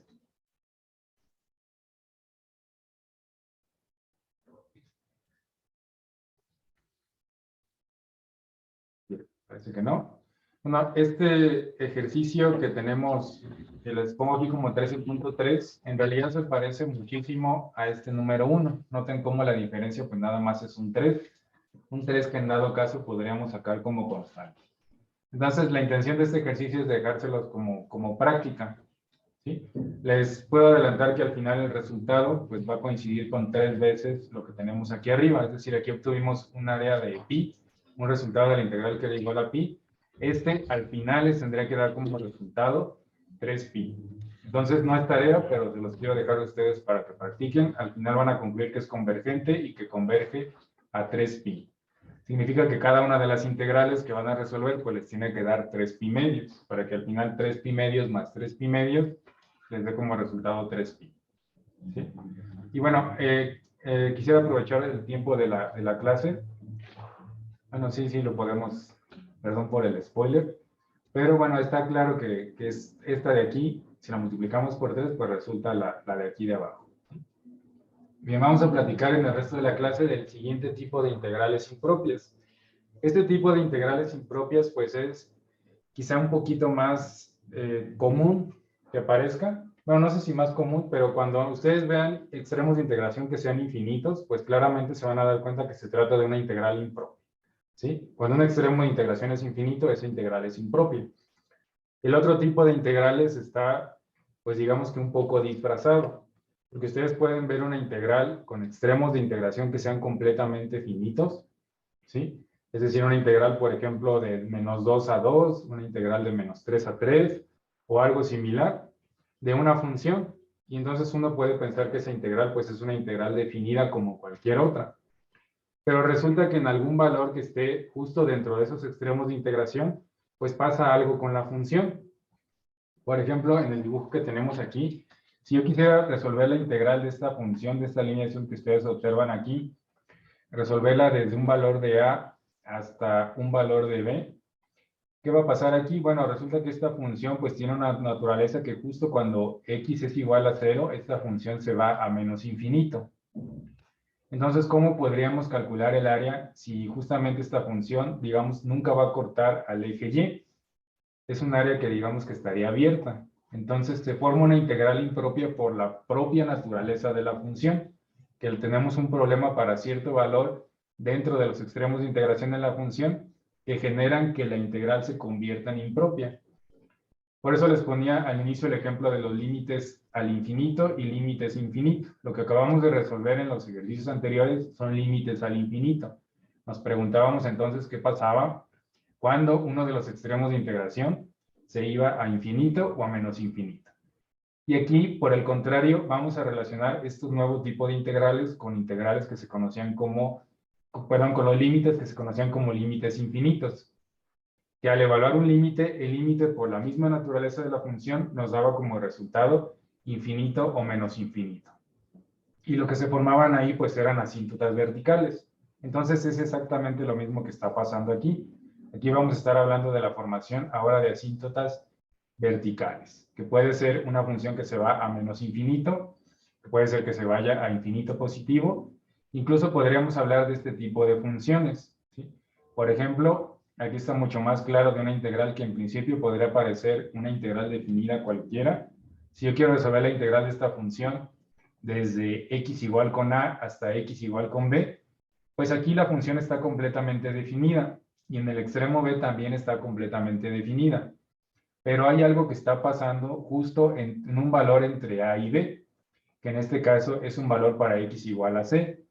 Bien, parece que no. Bueno, este ejercicio que tenemos, que les pongo aquí como 13.3, en realidad se parece muchísimo a este número 1. Noten cómo la diferencia pues nada más es un 3. Un 3 que en dado caso podríamos sacar como constante. Entonces, la intención de este ejercicio es dejárselos como práctica, ¿sí? Les puedo adelantar que al final el resultado pues, va a coincidir con 3 veces lo que tenemos aquí arriba. Es decir, aquí obtuvimos un área de pi, un resultado de la integral que era igual a pi. Este, al final, les tendría que dar como resultado 3pi. Entonces, no es tarea, pero se los quiero dejar a ustedes para que practiquen. Al final van a concluir que es convergente y que converge a 3pi. Significa que cada una de las integrales que van a resolver, pues les tiene que dar 3pi medios, para que al final 3pi medios más 3pi medios les dé como resultado 3pi. ¿Sí? Y bueno, quisiera aprovechar el tiempo de la clase. Bueno, sí, lo podemos, perdón por el spoiler, pero bueno, está claro que es esta de aquí, si la multiplicamos por 3, pues resulta la de aquí de abajo. Bien, vamos a platicar en el resto de la clase del siguiente tipo de integrales impropias. Este tipo de integrales impropias, pues es quizá un poquito más común que parezca. Bueno, no sé si más común, pero cuando ustedes vean extremos de integración que sean infinitos, pues claramente se van a dar cuenta que se trata de una integral impropia. ¿Sí? Cuando un extremo de integración es infinito, esa integral es impropia. El otro tipo de integrales está, pues digamos que un poco disfrazado, porque ustedes pueden ver una integral con extremos de integración que sean completamente finitos, ¿sí? Es decir, una integral, por ejemplo, de menos 2 a 2, una integral de menos 3 a 3, o algo similar. de una función. Y entonces uno puede pensar que esa integral pues es una integral definida como cualquier otra. Pero resulta que en algún valor que esté justo dentro de esos extremos de integración, pues pasa algo con la función. Por ejemplo, en el dibujo que tenemos aquí, si yo quisiera resolver la integral de esta función, de esta alineación que ustedes observan aquí, resolverla desde un valor de a hasta un valor de b, ¿qué va a pasar aquí? Bueno, resulta que esta función pues tiene una naturaleza que justo cuando x es igual a 0, esta función se va a menos infinito. Entonces, ¿cómo podríamos calcular el área si justamente esta función, digamos, nunca va a cortar al eje y? Es un área que digamos que estaría abierta. Entonces se forma una integral impropia por la propia naturaleza de la función, que tenemos un problema para cierto valor dentro de los extremos de integración de la función que generan que la integral se convierta en impropia. Por eso les ponía al inicio el ejemplo de los límites al infinito y límites infinito. Lo que acabamos de resolver en los ejercicios anteriores son límites al infinito. Nos preguntábamos entonces qué pasaba cuando uno de los extremos de integración se iba a infinito o a menos infinito. Y aquí, por el contrario, vamos a relacionar estos nuevos tipos de integrales con integrales que se conocían como, perdón, con los límites que se conocían como límites infinitos. Que al evaluar un límite, el límite por la misma naturaleza de la función nos daba como resultado infinito o menos infinito. Y lo que se formaban ahí pues eran asíntotas verticales. Entonces es exactamente lo mismo que está pasando aquí. Aquí vamos a estar hablando de la formación ahora de asíntotas verticales, que puede ser una función que se va a menos infinito, que puede ser que se vaya a infinito positivo. Incluso podríamos hablar de este tipo de funciones, ¿sí? Por ejemplo, aquí está mucho más claro de una integral que en principio podría parecer una integral definida cualquiera. Si yo quiero resolver la integral de esta función desde x igual con a hasta x igual con b, pues aquí la función está completamente definida y en el extremo b también está completamente definida. Pero hay algo que está pasando justo en un valor entre a y b, que en este caso es un valor para x igual a c.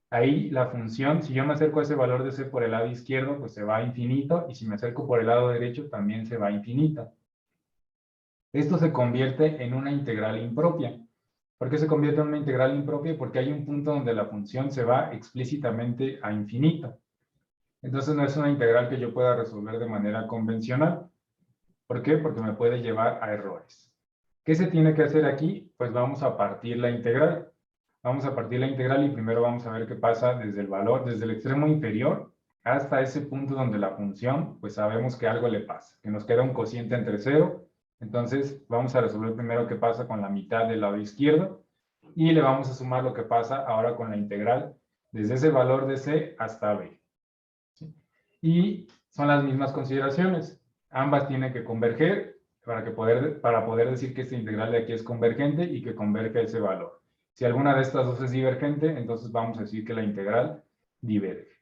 Ahí la función, si yo me acerco a ese valor de c por el lado izquierdo, pues se va a infinito, y si me acerco por el lado derecho, también se va a infinito. Esto se convierte en una integral impropia. ¿Por qué se convierte en una integral impropia? Porque hay un punto donde la función se va explícitamente a infinito. Entonces no es una integral que yo pueda resolver de manera convencional. ¿Por qué? Porque me puede llevar a errores. ¿Qué se tiene que hacer aquí? Pues vamos a partir la integral. Vamos a partir la integral y primero vamos a ver qué pasa desde el valor, desde el extremo inferior hasta ese punto donde la función, pues sabemos que algo le pasa, que nos queda un cociente entre 0. Entonces vamos a resolver primero qué pasa con la mitad del lado izquierdo y le vamos a sumar lo que pasa ahora con la integral desde ese valor de c hasta b. ¿Sí? Y son las mismas consideraciones. Ambas tienen que converger para poder decir que esta integral de aquí es convergente y que converge a ese valor. Si alguna de estas dos es divergente, entonces vamos a decir que la integral diverge.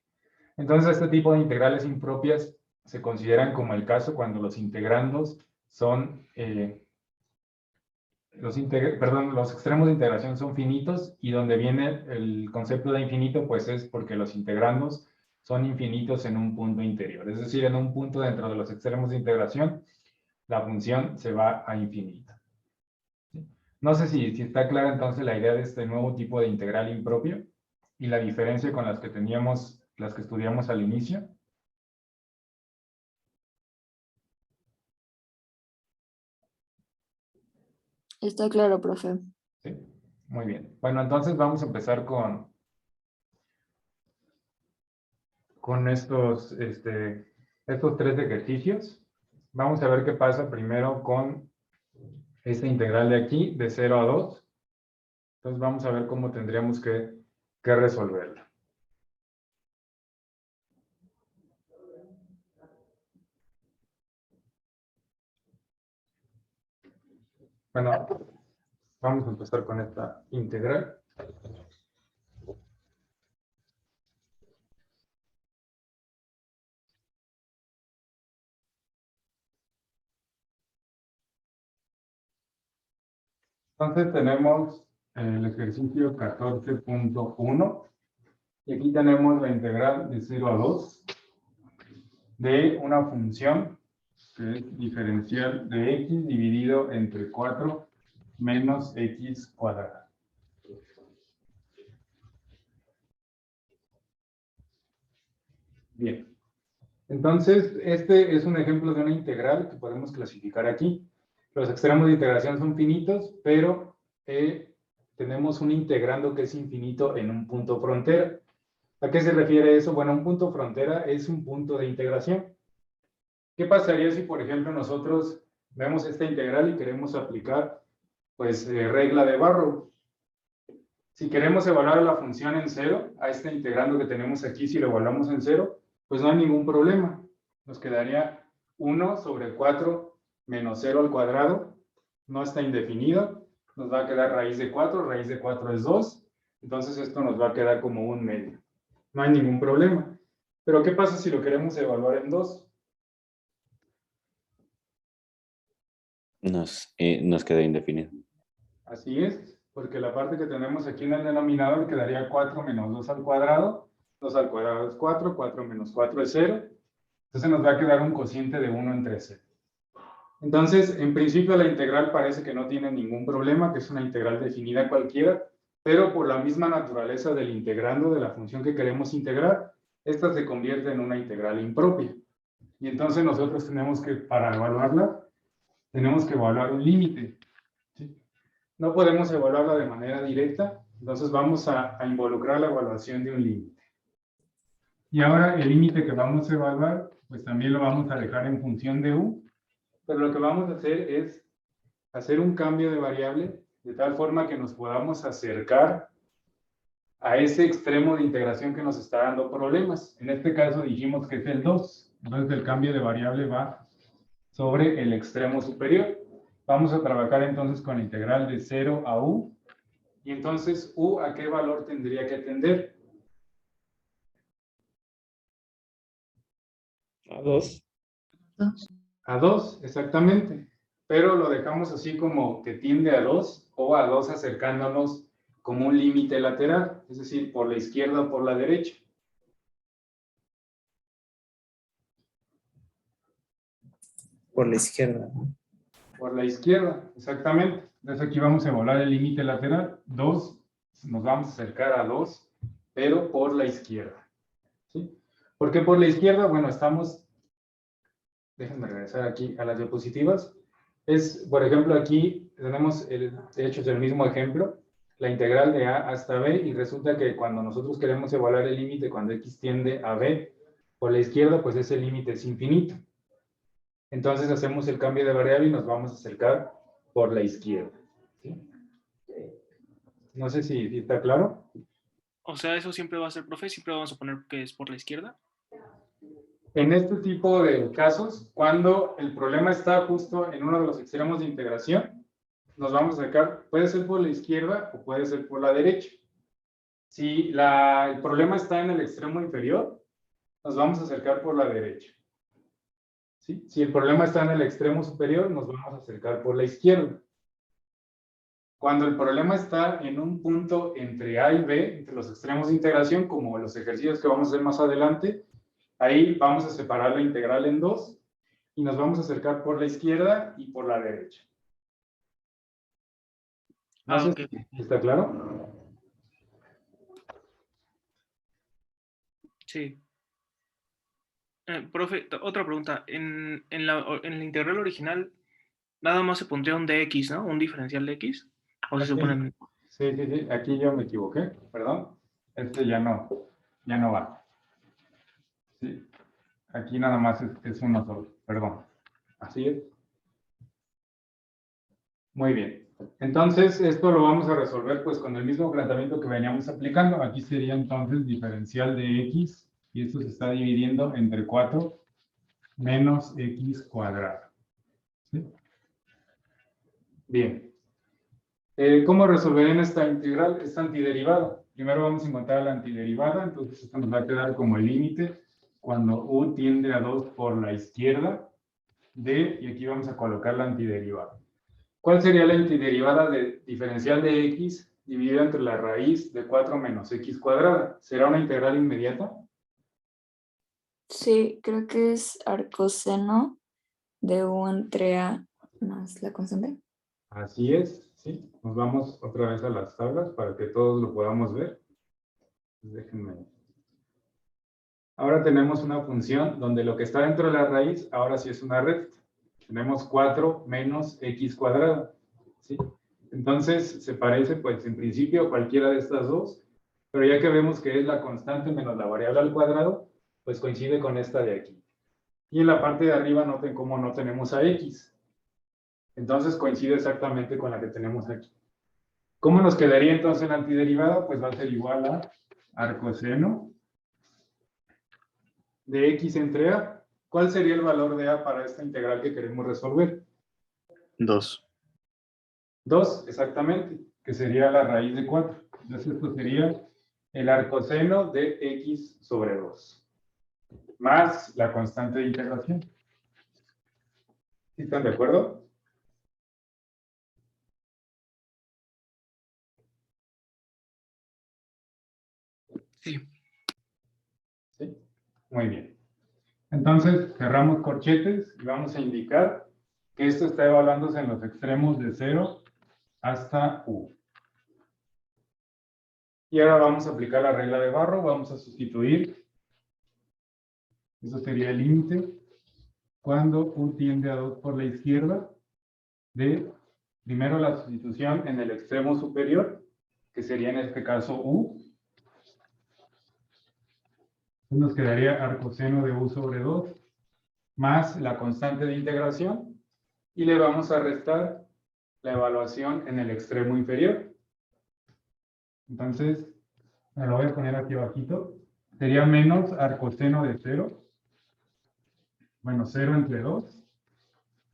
Entonces, este tipo de integrales impropias se consideran como el caso cuando los integrandos son, los extremos de integración son finitos, y donde viene el concepto de infinito, pues es porque los integrandos son infinitos en un punto interior. Es decir, en un punto dentro de los extremos de integración, la función se va a infinito. No sé si está clara entonces la idea de este nuevo tipo de integral impropio y la diferencia con las que teníamos, las que estudiamos al inicio. Está claro, profe. Sí, muy bien. Bueno, entonces vamos a empezar con estos tres ejercicios. Vamos a ver qué pasa primero con esta integral de aquí, de 0 a 2. Entonces vamos a ver cómo tendríamos que resolverla. Bueno, vamos a empezar con esta integral. Entonces tenemos el ejercicio 14.1 y aquí tenemos la integral de 0 a 2 de una función que es diferencial de x dividido entre 4 menos x cuadrada. Bien. Entonces, este es un ejemplo de una integral que podemos clasificar aquí. Los extremos de integración son finitos, pero tenemos un integrando que es infinito en un punto frontera. ¿A qué se refiere eso? Bueno, un punto frontera es un punto de integración. ¿Qué pasaría si, por ejemplo, nosotros vemos esta integral y queremos aplicar, pues, regla de Barrow? Si queremos evaluar la función en cero, a este integrando que tenemos aquí, si lo evaluamos en cero, pues no hay ningún problema. Nos quedaría 1 sobre 4 menos 0 al cuadrado. No está indefinido. Nos va a quedar raíz de 4 es 2. Entonces esto nos va a quedar como un medio. No hay ningún problema. Pero ¿qué pasa si lo queremos evaluar en 2? Nos queda indefinido. Así es, porque la parte que tenemos aquí en el denominador quedaría 4 menos 2 al cuadrado. 2 al cuadrado es 4, 4 menos 4 es 0. Entonces nos va a quedar un cociente de 1 entre 0. Entonces, en principio la integral parece que no tiene ningún problema, que es una integral definida cualquiera, pero por la misma naturaleza del integrando de la función que queremos integrar, esta se convierte en una integral impropia. Y entonces nosotros tenemos que, para evaluarla, tenemos que evaluar un límite. ¿Sí? No podemos evaluarla de manera directa, entonces vamos a involucrar la evaluación de un límite. Y ahora el límite que vamos a evaluar, pues también lo vamos a dejar en función de u, pero lo que vamos a hacer es hacer un cambio de variable de tal forma que nos podamos acercar a ese extremo de integración que nos está dando problemas. En este caso dijimos que es el 2, entonces el cambio de variable va sobre el extremo superior. Vamos a trabajar entonces con la integral de 0 a u, y entonces u, ¿a qué valor tendría que tender? A 2. A 2, exactamente. Pero lo dejamos así como que tiende a 2, o a 2 acercándonos como un límite lateral, es decir, por la izquierda o por la derecha. Por la izquierda. Por la izquierda, exactamente. Entonces aquí vamos a evaluar el límite lateral. 2, nos vamos a acercar a 2, pero por la izquierda. ¿Sí? ¿Por qué por la izquierda? Bueno, estamos... Déjenme regresar aquí a las diapositivas. Por ejemplo, aquí tenemos, de hecho, es el mismo ejemplo, la integral de a hasta b, y resulta que cuando nosotros queremos evaluar el límite, cuando x tiende a b, por la izquierda, pues ese límite es infinito. Entonces hacemos el cambio de variable y nos vamos a acercar por la izquierda. ¿Sí? No sé si está claro. O sea, eso siempre va a ser, profe, siempre vamos a poner que es por la izquierda. En este tipo de casos, cuando el problema está justo en uno de los extremos de integración, nos vamos a acercar, puede ser por la izquierda o puede ser por la derecha. Si el problema está en el extremo inferior, nos vamos a acercar por la derecha. ¿Sí? Si el problema está en el extremo superior, nos vamos a acercar por la izquierda. Cuando el problema está en un punto entre A y B, entre los extremos de integración, como los ejercicios que vamos a hacer más adelante, ahí vamos a separar la integral en dos y nos vamos a acercar por la izquierda y por la derecha. No sé Ok. si está claro. Sí. Profe, otra pregunta. En la integral original, nada más se pondría un dx, ¿no? Un diferencial de x. O se ponen... Sí, sí, sí. Aquí yo me equivoqué, perdón. Este ya no va. Sí. Aquí nada más es uno solo, perdón. Así es. Muy bien. Entonces, esto lo vamos a resolver pues con el mismo planteamiento que veníamos aplicando. Aquí sería entonces diferencial de x, y esto se está dividiendo entre 4 menos x cuadrado. ¿Sí? Bien. ¿Cómo resolverían esta integral, esta antiderivada? Primero vamos a encontrar la antiderivada, entonces esto nos va a quedar como el límite cuando u tiende a 2 por la izquierda de, y aquí vamos a colocar la antiderivada. ¿Cuál sería la antiderivada de diferencial de x dividida entre la raíz de 4 menos x cuadrada? ¿Será una integral inmediata? Sí, creo que es arcoseno de u entre a más la constante. Así es, ¿Sí? Nos vamos otra vez a las tablas para que todos lo podamos ver. Déjenme. Ahora tenemos una función donde lo que está dentro de la raíz ahora sí es una recta. Tenemos 4 menos x cuadrado. ¿Sí? Entonces se parece pues en principio a cualquiera de estas dos, pero ya que vemos que es la constante menos la variable al cuadrado, pues coincide con esta de aquí. Y en la parte de arriba noten cómo no tenemos a x. Entonces coincide exactamente con la que tenemos aquí. ¿Cómo nos quedaría entonces la antiderivada? Pues va a ser igual a arcoseno de x entre a. ¿Cuál sería el valor de a para esta integral que queremos resolver? 2. 2, exactamente, que sería la raíz de 4. Entonces esto sería el arcoseno de x sobre 2, más la constante de integración. ¿Sí están de acuerdo? Sí. Sí, muy bien. Entonces cerramos corchetes y vamos a indicar que esto está evaluándose en los extremos de 0 hasta u. Y ahora vamos a aplicar la regla de Barrow, vamos a sustituir. Eso sería el límite cuando u tiende a 2 por la izquierda de, primero la sustitución en el extremo superior, que sería en este caso u. Nos quedaría arcoseno de u sobre 2, más la constante de integración, y le vamos a restar la evaluación en el extremo inferior. Entonces, me lo voy a poner aquí abajito. Sería menos arcoseno de 0, bueno, 0 entre 2,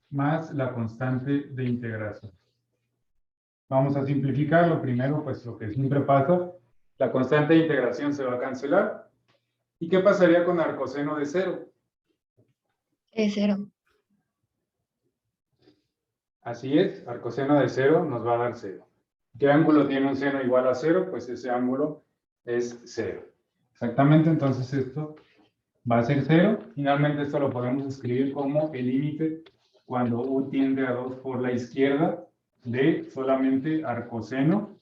más la constante de integración. Vamos a simplificarlo. Primero, pues lo que siempre pasa, la constante de integración se va a cancelar. ¿Y qué pasaría con arcoseno de 0? Es 0. Así es, arcoseno de 0 nos va a dar 0. ¿Qué ángulo tiene un seno igual a 0? Pues ese ángulo es 0. Exactamente, entonces esto va a ser 0. Finalmente esto lo podemos escribir como el límite cuando u tiende a 2 por la izquierda de solamente arcoseno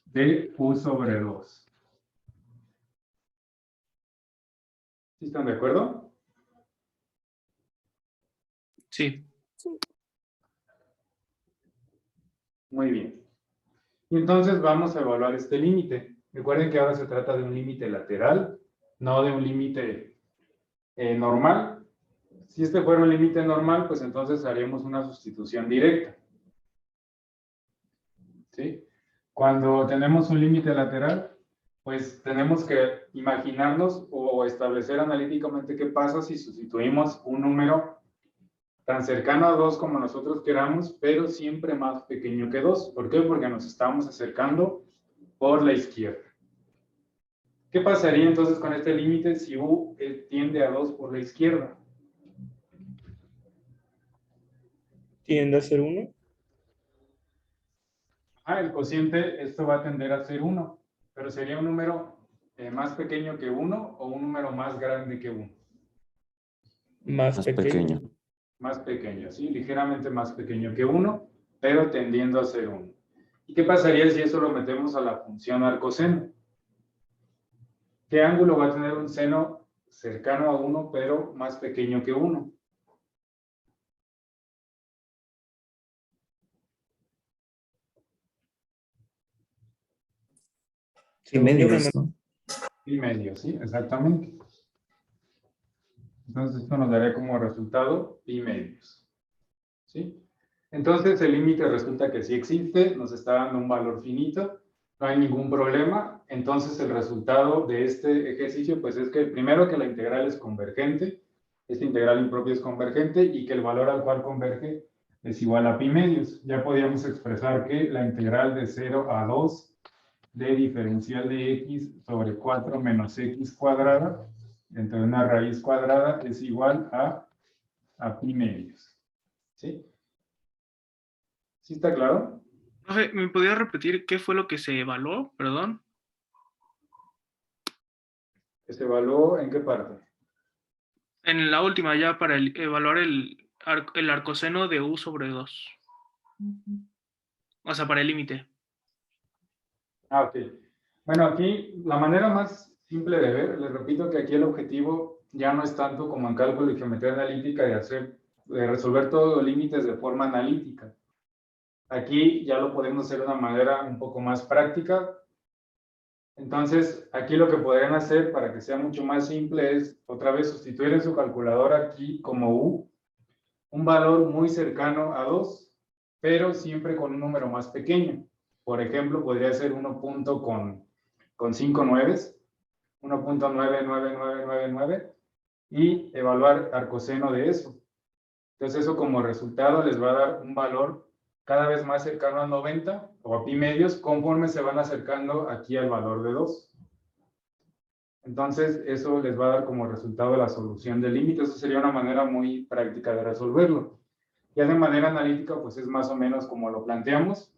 de u sobre 2. ¿Sí están de acuerdo? Sí. Muy bien. Y entonces vamos a evaluar este límite. Recuerden que ahora se trata de un límite lateral, no de un límite normal. Si este fuera un límite normal, pues entonces haríamos una sustitución directa. ¿Sí? Cuando tenemos un límite lateral, pues tenemos que imaginarnos o establecer analíticamente qué pasa si sustituimos un número tan cercano a 2 como nosotros queramos, pero siempre más pequeño que 2. ¿Por qué? Porque nos estamos acercando por la izquierda. ¿Qué pasaría entonces con este límite si u tiende a 2 por la izquierda? Tiende a ser 1. El cociente, esto va a tender a ser 1, pero sería un número más pequeño que 1 o un número más grande que 1. Más Más pequeño. pequeño. Más pequeño, ¿sí? Ligeramente más pequeño que 1, pero tendiendo a ser 1. ¿Y qué pasaría si eso lo metemos a la función arcoseno? ¿Qué ángulo va a tener un seno cercano a 1, pero más pequeño que 1? Y medio es, ¿no? Y medio, ¿sí? Exactamente. Entonces esto nos daría como resultado pi medios. ¿Sí? Entonces el límite resulta que sí existe, nos está dando un valor finito, no hay ningún problema. Entonces el resultado de este ejercicio pues es que primero que la integral es convergente, esta integral impropia es convergente y que el valor al cual converge es igual a pi medios. Ya podríamos expresar que la integral de 0 a 2 de diferencial de x sobre 4 menos x cuadrada entre una raíz cuadrada es igual a pi medios. ¿Sí? ¿Sí está claro? Profe, ¿me podía repetir qué fue lo que se evaluó? Perdón. ¿Que se evaluó en qué parte? En la última, ya para evaluar el arcoseno de u sobre 2. O sea, para el límite. Ah, ok. Bueno, aquí la manera más simple de ver, les repito que aquí el objetivo ya no es tanto como en cálculo y geometría analítica de resolver todos los límites de forma analítica. Aquí ya lo podemos hacer de una manera un poco más práctica. Entonces, aquí lo que podrían hacer para que sea mucho más simple es, otra vez, sustituir en su calculadora aquí como U, un valor muy cercano a 2, pero siempre con un número más pequeño. Por ejemplo, podría ser 1 punto con 5 nueves, 1.99999, y evaluar arcoseno de eso. Entonces, eso como resultado les va a dar un valor cada vez más cercano a 90 o a pi medios conforme se van acercando aquí al valor de 2. Entonces, eso les va a dar como resultado la solución del límite. Eso sería una manera muy práctica de resolverlo. Ya de manera analítica, pues es más o menos como lo planteamos.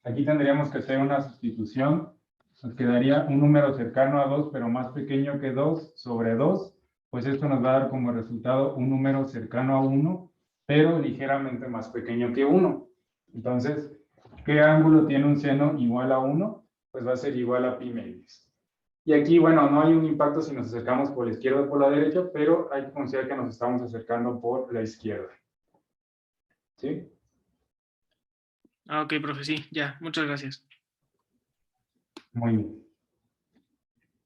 Aquí tendríamos que hacer una sustitución. Nos quedaría un número cercano a 2, pero más pequeño que 2 sobre 2. Pues esto nos va a dar como resultado un número cercano a 1, pero ligeramente más pequeño que 1. Entonces, ¿qué ángulo tiene un seno igual a 1? Pues va a ser igual a pi medios. Y aquí, bueno, no hay un impacto si nos acercamos por la izquierda o por la derecha, pero hay que considerar que nos estamos acercando por la izquierda. ¿Sí? Ah, ok, profe, sí, ya, muchas gracias. Muy bien.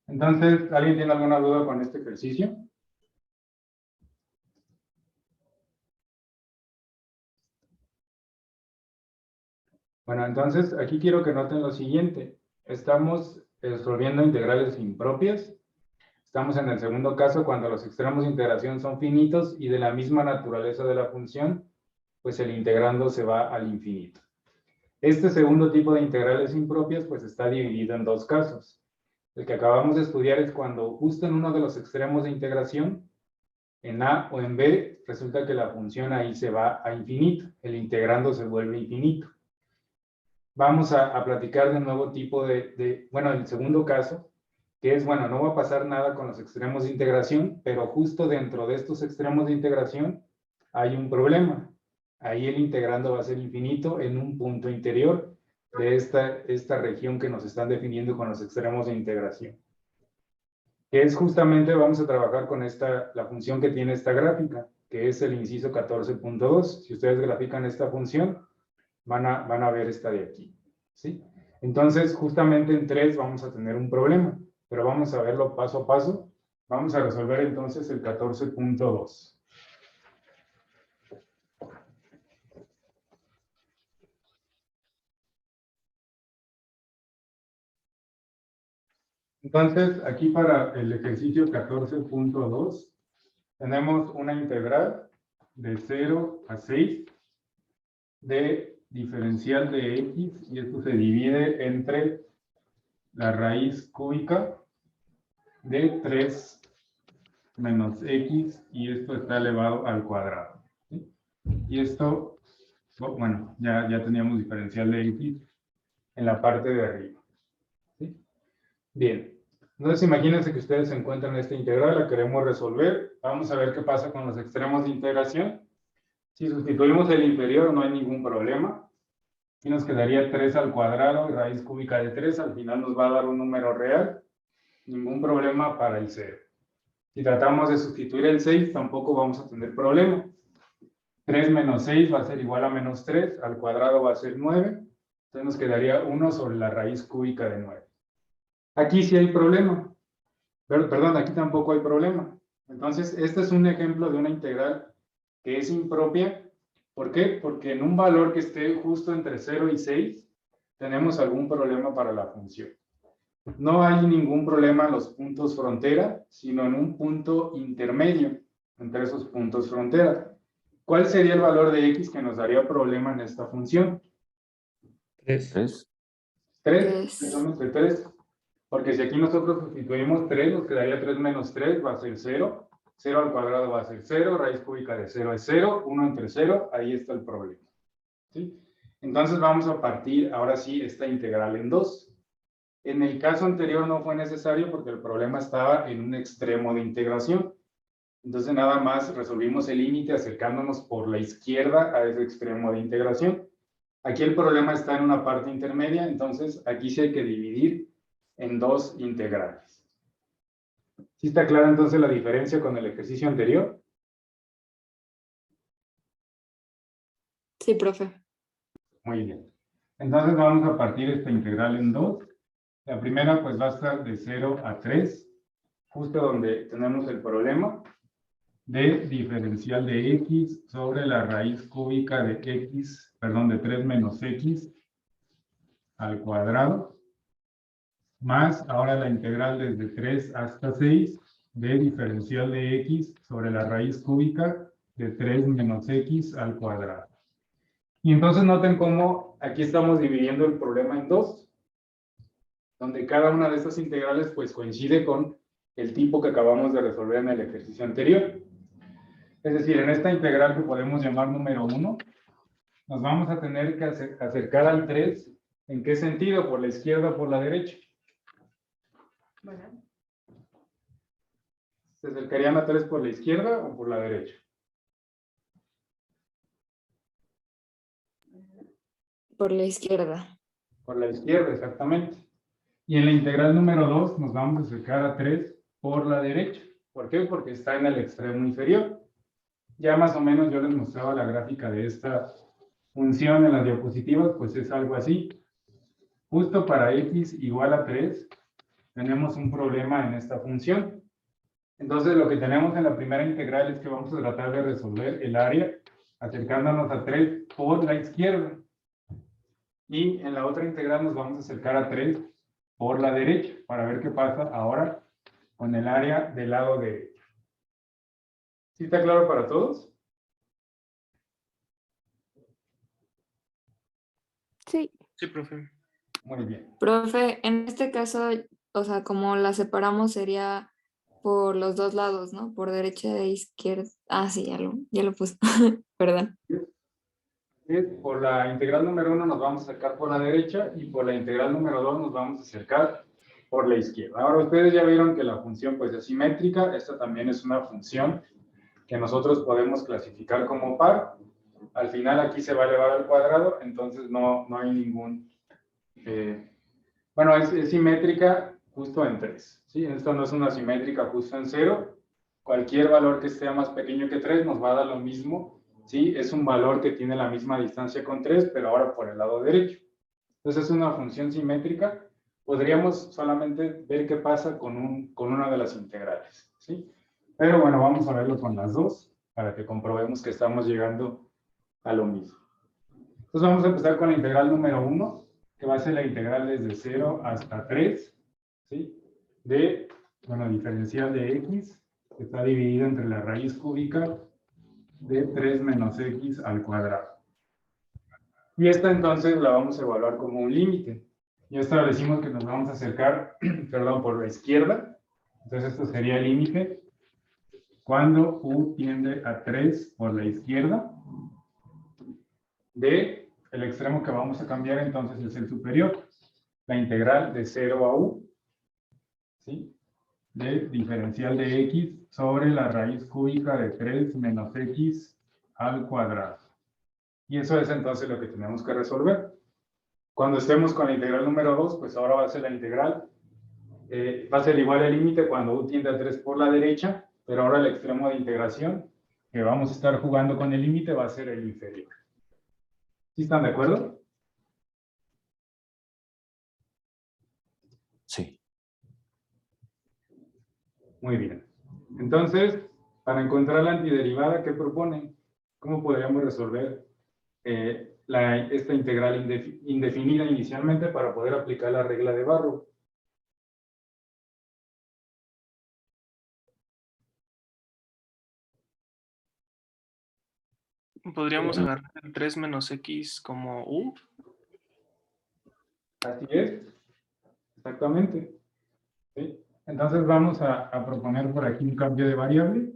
Entonces, ¿alguien tiene alguna duda con este ejercicio? Bueno, entonces aquí quiero que noten lo siguiente. Estamos resolviendo integrales impropias. Estamos en el segundo caso cuando los extremos de integración son finitos y de la misma naturaleza de la función, pues el integrando se va al infinito. Este segundo tipo de integrales impropias pues está dividido en dos casos. El que acabamos de estudiar es cuando justo en uno de los extremos de integración, en A o en B, resulta que la función ahí se va a infinito. El integrando se vuelve infinito. Vamos a platicar de un nuevo tipo bueno, el segundo caso, que es, bueno, no va a pasar nada con los extremos de integración, pero justo dentro de estos extremos de integración hay un problema. Ahí el integrando va a ser infinito en un punto interior de esta región que nos están definiendo con los extremos de integración. Que es justamente, vamos a trabajar con la función que tiene esta gráfica, que es el inciso 14.2. Si ustedes grafican esta función, van a ver esta de aquí, ¿sí? Entonces, justamente en 3 vamos a tener un problema, pero vamos a verlo paso a paso. Vamos a resolver entonces el 14.2. Entonces, aquí para el ejercicio 14.2, tenemos una integral de 0 a 6 de diferencial de x, y esto se divide entre la raíz cúbica de 3 menos x, y esto está elevado al cuadrado, ¿sí? Y esto, bueno, ya teníamos diferencial de x en la parte de arriba, ¿sí? Bien, entonces imagínense que ustedes se encuentran esta integral, la queremos resolver. Vamos a ver qué pasa con los extremos de integración. Si sustituimos el inferior no hay ningún problema. Y nos quedaría 3 al cuadrado y raíz cúbica de 3. Al final nos va a dar un número real. Ningún problema para el 0. Si tratamos de sustituir el 6, tampoco vamos a tener problema. 3 menos 6 va a ser igual a menos 3. Al cuadrado va a ser 9. Entonces nos quedaría 1 sobre la raíz cúbica de 9. Aquí sí hay problema. Perdón, aquí tampoco hay problema. Entonces, este es un ejemplo de una integral que es impropia. ¿Por qué? Porque en un valor que esté justo entre 0 y 6, tenemos algún problema para la función. No hay ningún problema en los puntos frontera, sino en un punto intermedio entre esos puntos frontera. ¿Cuál sería el valor de x que nos daría problema en esta función? 3. 3. 3, precisamente 3. Porque si aquí nosotros sustituimos 3, nos quedaría 3 menos 3, va a ser 0. 0 al cuadrado va a ser 0, raíz cúbica de 0 es 0, 1 entre 0, ahí está el problema, ¿sí? Entonces vamos a partir ahora sí esta integral en 2. En el caso anterior no fue necesario porque el problema estaba en un extremo de integración. Entonces nada más resolvimos el límite acercándonos por la izquierda a ese extremo de integración. Aquí el problema está en una parte intermedia, entonces aquí sí hay que dividir en dos integrales. ¿Sí está clara entonces la diferencia con el ejercicio anterior? Sí, profe. Muy bien. Entonces vamos a partir esta integral en dos. La primera pues va a estar de 0 a 3, justo donde tenemos el problema de diferencial de x sobre la raíz cúbica de x, perdón, de 3 menos x al cuadrado, más ahora la integral desde 3 hasta 6 de diferencial de x sobre la raíz cúbica de 3 menos x al cuadrado. Y entonces noten cómo aquí estamos dividiendo el problema en dos, donde cada una de estas integrales pues coincide con el tipo que acabamos de resolver en el ejercicio anterior. Es decir, en esta integral que podemos llamar número 1, nos vamos a tener que acercar al 3. ¿En qué sentido? ¿Por la izquierda o por la derecha? Bueno, ¿Se acercarían a 3 por la izquierda o por la derecha? Por la izquierda. Por la izquierda, exactamente. Y en la integral número 2 nos vamos a acercar a 3 por la derecha. ¿Por qué? Porque está en el extremo inferior. Ya más o menos yo les mostraba la gráfica de esta función en las diapositivas, pues es algo así. Justo para x igual a 3, tenemos un problema en esta función. Entonces lo que tenemos en la primera integral es que vamos a tratar de resolver el área acercándonos a 3 por la izquierda. Y en la otra integral nos vamos a acercar a 3 por la derecha para ver qué pasa ahora con el área del lado derecho. ¿Sí está claro para todos? Sí. Sí, profe. Muy bien. Profe, en este caso, o sea, como la separamos sería por los dos lados, ¿no? Por derecha e izquierda. Ah, sí, ya lo puse. Perdón. Por la integral número 1 nos vamos a acercar por la derecha y por la integral número 2 nos vamos a acercar por la izquierda. Ahora ustedes ya vieron que la función pues es simétrica. Esta también es una función que nosotros podemos clasificar como par. Al final aquí se va a elevar al cuadrado, entonces no hay ningún... bueno, es simétrica justo en 3. ¿Sí? Esto no es una simétrica justo en 0. Cualquier valor que sea más pequeño que 3 nos va a dar lo mismo. ¿Sí? Es un valor que tiene la misma distancia con 3, pero ahora por el lado derecho. Entonces es una función simétrica. Podríamos solamente ver qué pasa con una de las integrales. ¿Sí? Pero bueno, vamos a verlo con las dos para que comprobemos que estamos llegando a lo mismo. Entonces vamos a empezar con la integral número 1, que va a ser la integral desde 0 hasta 3, ¿sí? De, bueno, diferencial de x, que está dividida entre la raíz cúbica de 3 menos x al cuadrado. Y esta entonces la vamos a evaluar como un límite. Ya establecimos que nos vamos a acercar, perdón, por la izquierda. Entonces esto sería el límite cuando u tiende a 3 por la izquierda. De el extremo que vamos a cambiar entonces es el superior. La integral de 0 a u, ¿sí? De diferencial de x sobre la raíz cúbica de 3 menos x al cuadrado. Y eso es entonces lo que tenemos que resolver. Cuando estemos con la integral número 2, pues ahora va a ser la integral, va a ser igual al límite cuando u tiende a 3 por la derecha, pero ahora el extremo de integración que vamos a estar jugando con el límite va a ser el inferior. ¿Sí están de acuerdo? Sí. Muy bien. Entonces, para encontrar la antiderivada, ¿qué proponen? ¿Cómo podríamos resolver esta integral indefinida inicialmente para poder aplicar la regla de Barrow? Podríamos agarrar el 3 menos x como u. Así es. Exactamente. ¿Sí? Entonces vamos a proponer por aquí un cambio de variable.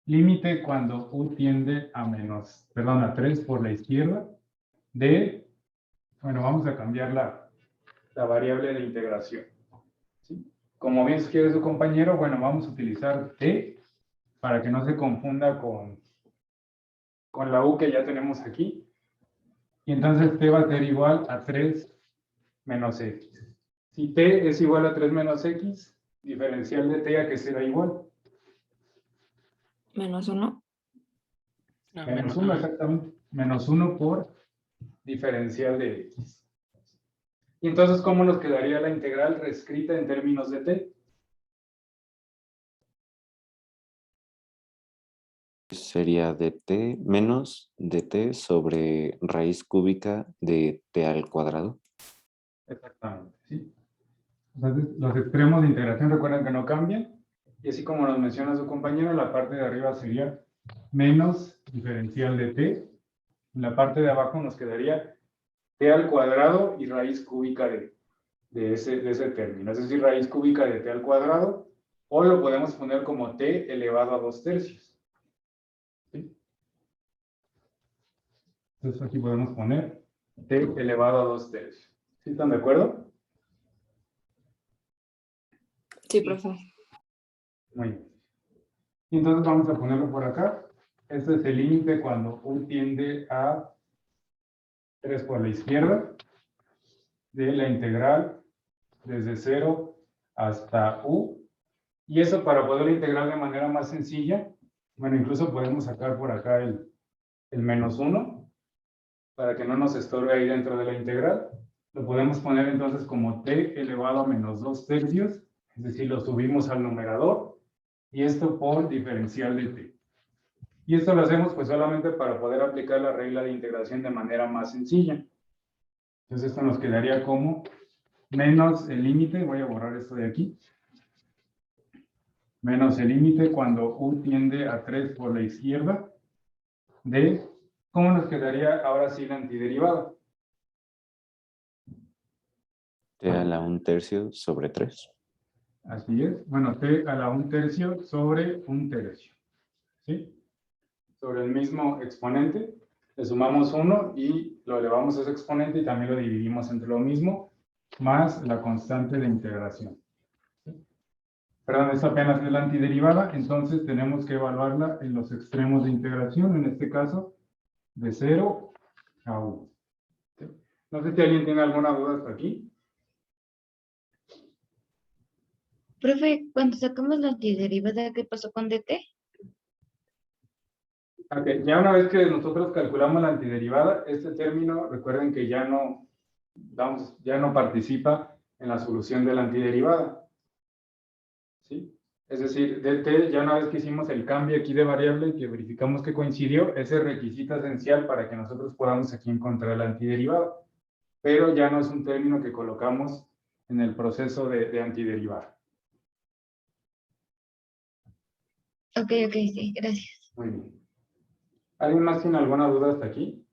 Límite cuando u tiende a a 3 por la izquierda. Bueno, vamos a cambiar la variable de integración. ¿Sí? Como bien sugiere su compañero, bueno, vamos a utilizar t para que no se confunda con la u que ya tenemos aquí. Y entonces t va a ser igual a 3 menos x. Si t es igual a 3 menos x, diferencial de t a que será igual. Menos 1. Menos 1, exactamente. Menos 1 por diferencial de x. Y entonces, ¿cómo nos quedaría la integral reescrita en términos de t? Sería dt menos dt sobre raíz cúbica de t al cuadrado. Exactamente, ¿sí? Entonces, los extremos de integración recuerden que no cambian. Y así como nos menciona su compañero, la parte de arriba sería menos diferencial de t. En la parte de abajo nos quedaría t al cuadrado y raíz cúbica de ese término. Es decir, raíz cúbica de t al cuadrado, o lo podemos poner como t elevado a 2/3. ¿Sí? Entonces aquí podemos poner t elevado a 2/3. ¿Sí están de acuerdo? Sí, profe. Muy bien. Y entonces vamos a ponerlo por acá. Este es el límite cuando u tiende a 3 por la izquierda de la integral desde 0 hasta u. Y eso para poder integrar de manera más sencilla, bueno, incluso podemos sacar por acá el menos 1 para que no nos estorbe ahí dentro de la integral. Lo podemos poner entonces como t elevado a menos 2/3, es decir, lo subimos al numerador, y esto por diferencial de t. Y esto lo hacemos pues solamente para poder aplicar la regla de integración de manera más sencilla. Entonces esto nos quedaría como menos el límite, voy a borrar esto de aquí, menos el límite cuando u tiende a 3 por la izquierda de, ¿cómo nos quedaría ahora sí la antiderivada? T a la 1/3 sobre 3. Así es, bueno, t a la 1/3 sobre 1/3, ¿sí? Sobre el mismo exponente, le sumamos 1 y lo elevamos a ese exponente y también lo dividimos entre lo mismo, más la constante de integración. Perdón, esto apenas es la antiderivada, entonces tenemos que evaluarla en los extremos de integración, en este caso, de 0 a 1. No sé si alguien tiene alguna duda hasta aquí. Profe, cuando sacamos la antiderivada, ¿qué pasó con dt? Okay, ya una vez que nosotros calculamos la antiderivada, este término, recuerden que ya no participa en la solución de la antiderivada. ¿Sí? Es decir, dt, ya una vez que hicimos el cambio aquí de variable, que verificamos que coincidió, ese es requisito esencial para que nosotros podamos aquí encontrar la antiderivada. Pero ya no es un término que colocamos en el proceso de antiderivar. Ok, sí, gracias. Muy bien. ¿Alguien más tiene alguna duda hasta aquí?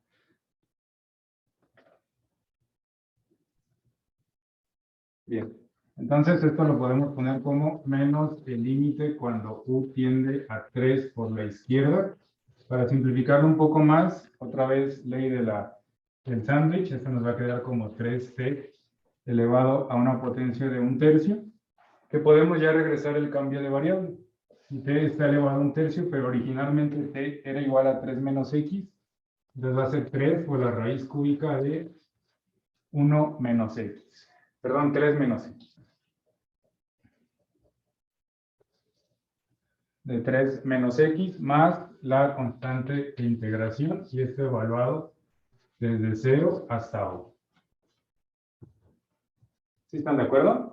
Bien. Entonces esto lo podemos poner como menos el límite cuando u tiende a 3 por la izquierda. Para simplificarlo un poco más, otra vez ley del sándwich, esto nos va a quedar como 3t elevado a una potencia de 1/3, que podemos ya regresar el cambio de variable. Si t está elevado a 1/3, pero originalmente t era igual a 3 menos x, entonces va a ser 3 por la raíz cúbica de 1 menos x. Perdón, 3 menos x. De 3 menos x más la constante de integración, y esto evaluado desde 0 hasta u. ¿Sí están de acuerdo?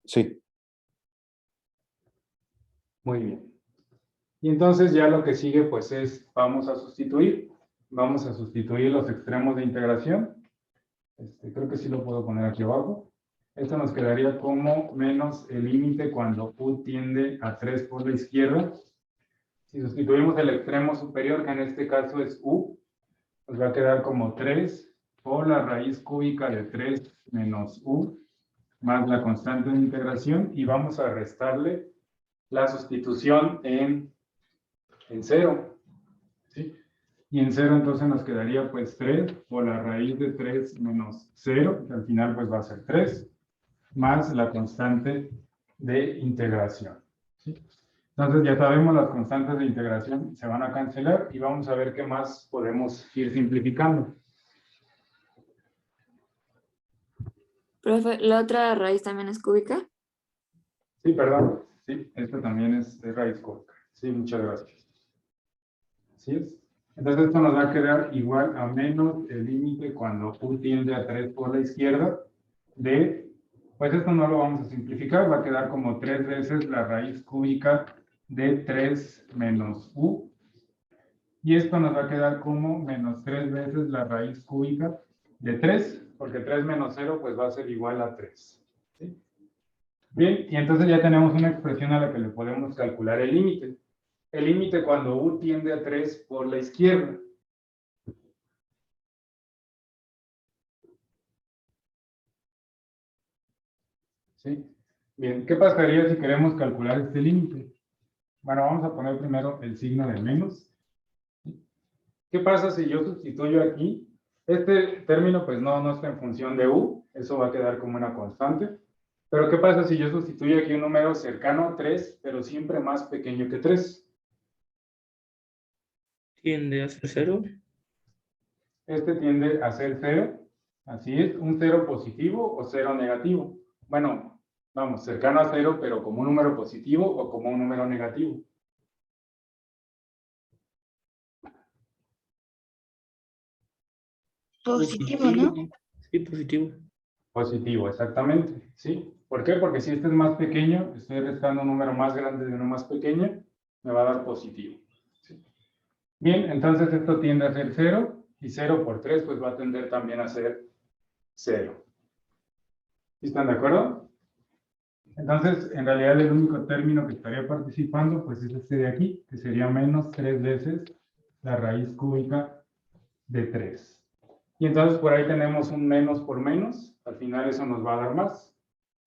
Sí. Muy bien. Y entonces ya lo que sigue pues es, vamos a sustituir los extremos de integración. Creo que sí lo puedo poner aquí abajo. Esto nos quedaría como menos el límite cuando u tiende a 3 por la izquierda. Si sustituimos el extremo superior, que en este caso es u, nos va a quedar como 3 por la raíz cúbica de 3 menos u, más la constante de integración, y vamos a restarle la sustitución en 0. ¿Sí? Y en 0 entonces nos quedaría pues 3 por la raíz de 3 menos 0, que al final pues va a ser 3, más la constante de integración. ¿Sí? Entonces ya sabemos las constantes de integración se van a cancelar y vamos a ver qué más podemos ir simplificando. Profe, ¿la otra raíz también es cúbica? Sí, perdón. Sí, esto también es raíz cúbica. Sí, muchas gracias. Así es. Entonces esto nos va a quedar igual a menos el límite cuando u tiende a 3 por la izquierda de, pues esto no lo vamos a simplificar, va a quedar como 3 veces la raíz cúbica de 3 menos u. Y esto nos va a quedar como menos 3 veces la raíz cúbica de 3, porque 3 menos 0 pues va a ser igual a 3. ¿Sí? Bien, y entonces ya tenemos una expresión a la que le podemos calcular el límite. El límite cuando u tiende a 3 por la izquierda. ¿Sí? Bien, ¿qué pasaría si queremos calcular este límite? Bueno, vamos a poner primero el signo de menos. ¿Qué pasa si yo sustituyo aquí? Este término pues no está en función de u, eso va a quedar como una constante. Pero ¿qué pasa si yo sustituyo aquí un número cercano a 3, pero siempre más pequeño que 3? Tiende a ser 0. Este tiende a ser 0. Así es, un 0 positivo o 0 negativo. Bueno, vamos, cercano a 0, pero como un número positivo o como un número negativo. Positivo, ¿no? Sí, positivo. Positivo, exactamente. ¿Sí? ¿Por qué? Porque si este es más pequeño, estoy restando un número más grande de uno más pequeño, me va a dar positivo. ¿Sí? Bien, entonces esto tiende a ser 0, y 0 por 3 pues va a tender también a ser 0. ¿Sí están de acuerdo? Entonces, en realidad el único término que estaría participando pues es este de aquí, que sería menos 3 veces la raíz cúbica de 3. Y entonces por ahí tenemos un menos por menos, al final eso nos va a dar más.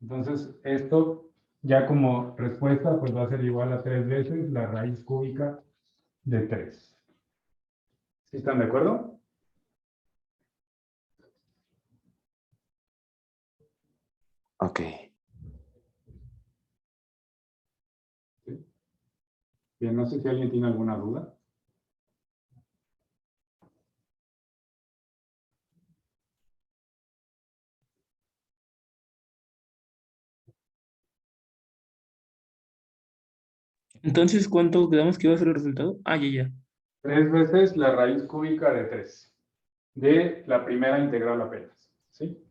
Entonces esto ya como respuesta pues va a ser igual a 3 veces la raíz cúbica de 3. ¿Sí están de acuerdo? Ok. ¿Sí? Bien, no sé si alguien tiene alguna duda. Entonces, ¿cuánto quedamos que iba a ser el resultado? Ah, ya. 3 veces la raíz cúbica de 3. De la primera integral apenas. ¿Sí?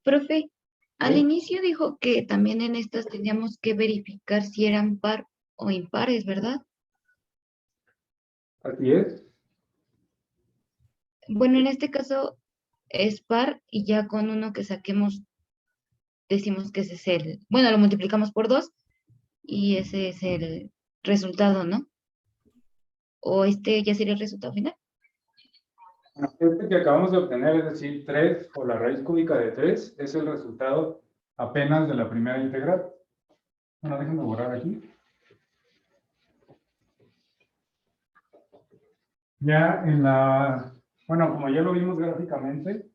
Profe, al ¿Sí? inicio dijo que también en estas teníamos que verificar si eran par o impares, ¿verdad? Así es. Bueno, en este caso es par y ya con uno que saquemos decimos que ese es bueno, lo multiplicamos por 2 y ese es el resultado, ¿no? O este ya sería el resultado final. Bueno, este que acabamos de obtener, es decir, 3 por la raíz cúbica de 3, es el resultado apenas de la primera integral. Bueno, déjenme borrar aquí. Ya en bueno, como ya lo vimos gráficamente,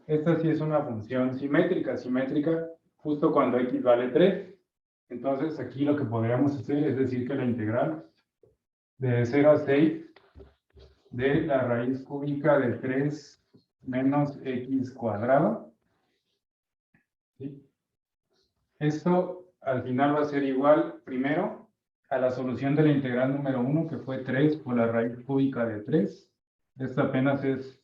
esta sí es una función simétrica justo cuando x vale 3. Entonces aquí lo que podríamos hacer es decir que la integral de 0 a 6 de la raíz cúbica de 3 menos x cuadrado. ¿Sí? Esto al final va a ser igual, primero, a la solución de la integral número 1, que fue 3 por la raíz cúbica de 3. Esta apenas es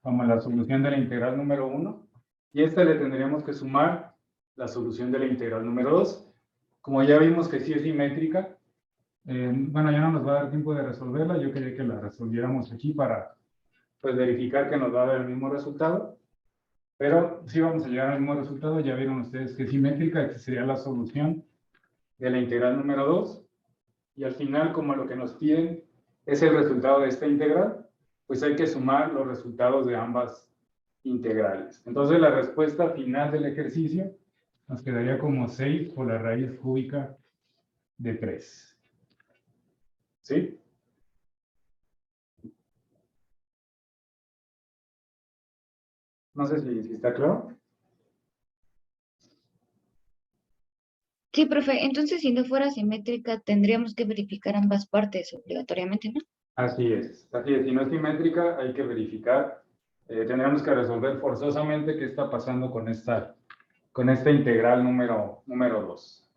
como la solución de la integral número 1. Y a esta le tendríamos que sumar la solución de la integral número 2. Como ya vimos que sí es simétrica, bueno, ya no nos va a dar tiempo de resolverla. Yo quería que la resolviéramos aquí para pues, verificar que nos va a dar el mismo resultado. Pero sí vamos a llegar al mismo resultado. Ya vieron ustedes que es simétrica. Esta sería la solución de la integral número 2. Y al final, como lo que nos piden es el resultado de esta integral, pues hay que sumar los resultados de ambas integrales. Entonces la respuesta final del ejercicio nos quedaría como 6 por la raíz cúbica de 3. ¿Sí? No sé si está claro. Sí, profe, entonces si no fuera simétrica, tendríamos que verificar ambas partes obligatoriamente, ¿no? Así es, así es. Si no es simétrica, hay que verificar. Tendremos que resolver forzosamente qué está pasando con esta integral número 2.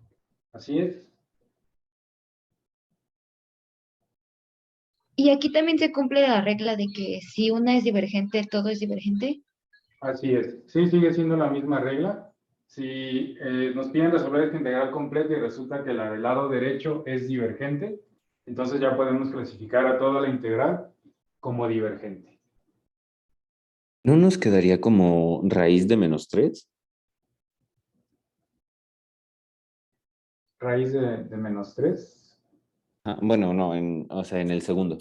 Así es. Y aquí también se cumple la regla de que si una es divergente, todo es divergente. Así es. Sí, sigue siendo la misma regla. Si nos piden resolver esta integral completa y resulta que la del lado derecho es divergente, entonces ya podemos clasificar a toda la integral como divergente. ¿No nos quedaría como raíz de -3? Raíz de -3. Ah, bueno, no, o sea, en el segundo.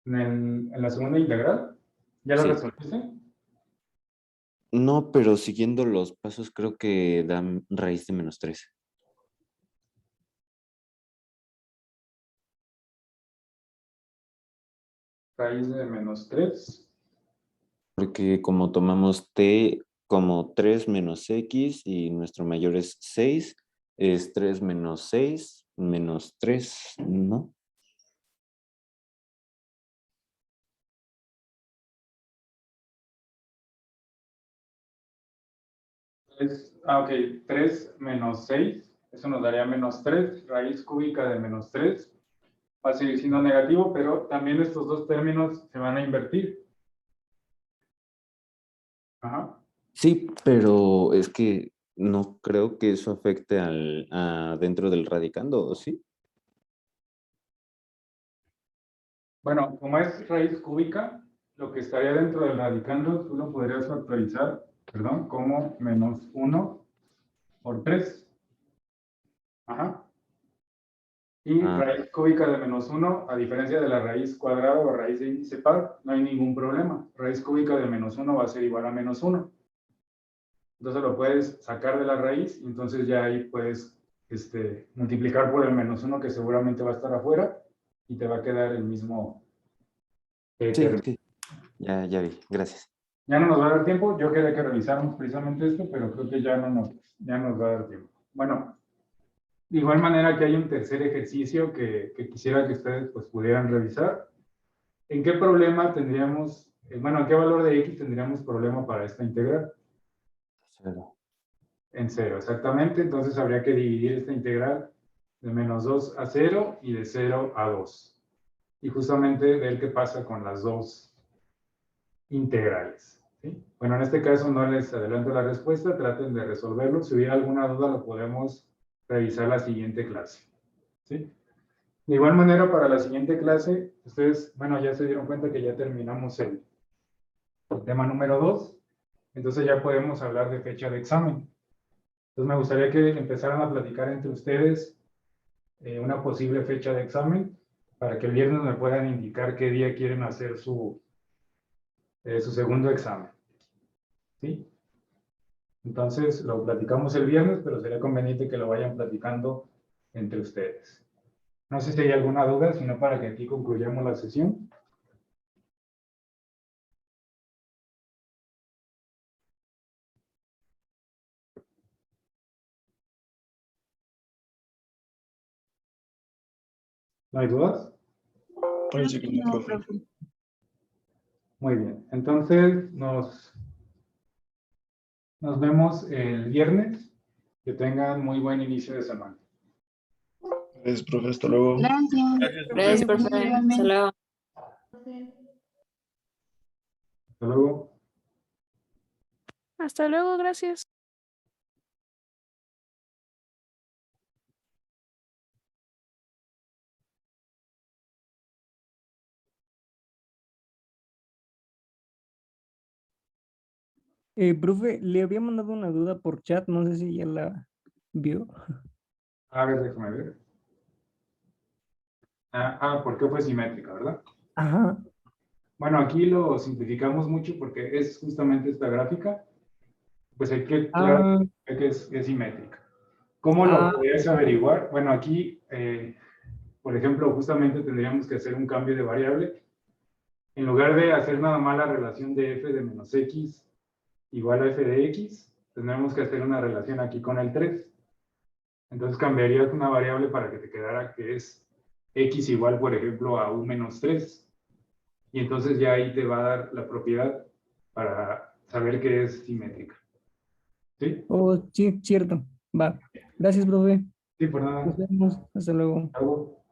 En la segunda integral, ¿ya lo Sí. resolviste? No, pero siguiendo los pasos creo que dan raíz de -3. Raíz de -3. Porque como tomamos t como 3 menos x y nuestro mayor es 6, es 3 menos 6 menos 3, ¿no? Ok, 3 menos 6, eso nos daría -3, raíz cúbica de -3, va a seguir siendo negativo, pero también estos dos términos se van a invertir. Ajá. Sí, pero es que no creo que eso afecte dentro del radicando, ¿o sí? Bueno, como es raíz cúbica, lo que estaría dentro del radicando, tú lo podrías factorizar, perdón, como -1 por 3. Ajá. Y raíz cúbica de -1, a diferencia de la raíz cuadrada o raíz de índice par, no hay ningún problema. Raíz cúbica de -1 va a ser igual a -1. Entonces lo puedes sacar de la raíz y entonces ya ahí puedes multiplicar por el -1 que seguramente va a estar afuera y te va a quedar el mismo Sí, término. sí. Ya vi, gracias. Ya no nos va a dar tiempo. Yo quería que revisáramos precisamente esto, pero creo que ya nos va a dar tiempo. Bueno, de igual manera que hay un tercer ejercicio que quisiera que ustedes pues pudieran revisar. ¿En qué problema tendríamos, ¿en qué valor de x tendríamos problema para esta integral? Cero. En 0, exactamente. Entonces habría que dividir esta integral de -2 a 0 y de 0 a 2. Y justamente ver qué pasa con las dos integrales. ¿Sí? Bueno, en este caso no les adelanto la respuesta, traten de resolverlo. Si hubiera alguna duda, lo podemos revisar la siguiente clase. ¿Sí? De igual manera, para la siguiente clase, ustedes, ya se dieron cuenta que ya terminamos el tema número 2. Entonces ya podemos hablar de fecha de examen. Entonces me gustaría que empezaran a platicar entre ustedes una posible fecha de examen para que el viernes me puedan indicar qué día quieren hacer su segundo examen. ¿Sí? Entonces lo platicamos el viernes, pero sería conveniente que lo vayan platicando entre ustedes. No sé si hay alguna duda, sino para que aquí concluyamos la sesión. ¿No hay dudas? Parece que no, profe. Muy bien. Entonces nos vemos el viernes. Que tengan muy buen inicio de semana. Gracias, profe. Hasta luego. Gracias, Gracias, profe. Hasta luego. Hasta luego. Hasta luego, gracias. Profe, le había mandado una duda por chat, no sé si ya la vio. A ver, déjame ver. ¿Por qué fue simétrica, verdad? Ajá. Bueno, aquí lo simplificamos mucho porque es justamente esta gráfica. Pues hay que claro que es simétrica. ¿Cómo lo podrías averiguar? Bueno, aquí, por ejemplo, justamente tendríamos que hacer un cambio de variable. En lugar de hacer nada más la relación de f de -x igual a f de x, tendremos que hacer una relación aquí con el 3. Entonces cambiarías una variable para que te quedara que es x igual, por ejemplo, a u menos 3. Y entonces ya ahí te va a dar la propiedad para saber que es simétrica. ¿Sí? Oh, sí, cierto. Va. Gracias, profe. Sí, por nada. Nos vemos. Hasta luego. Luego.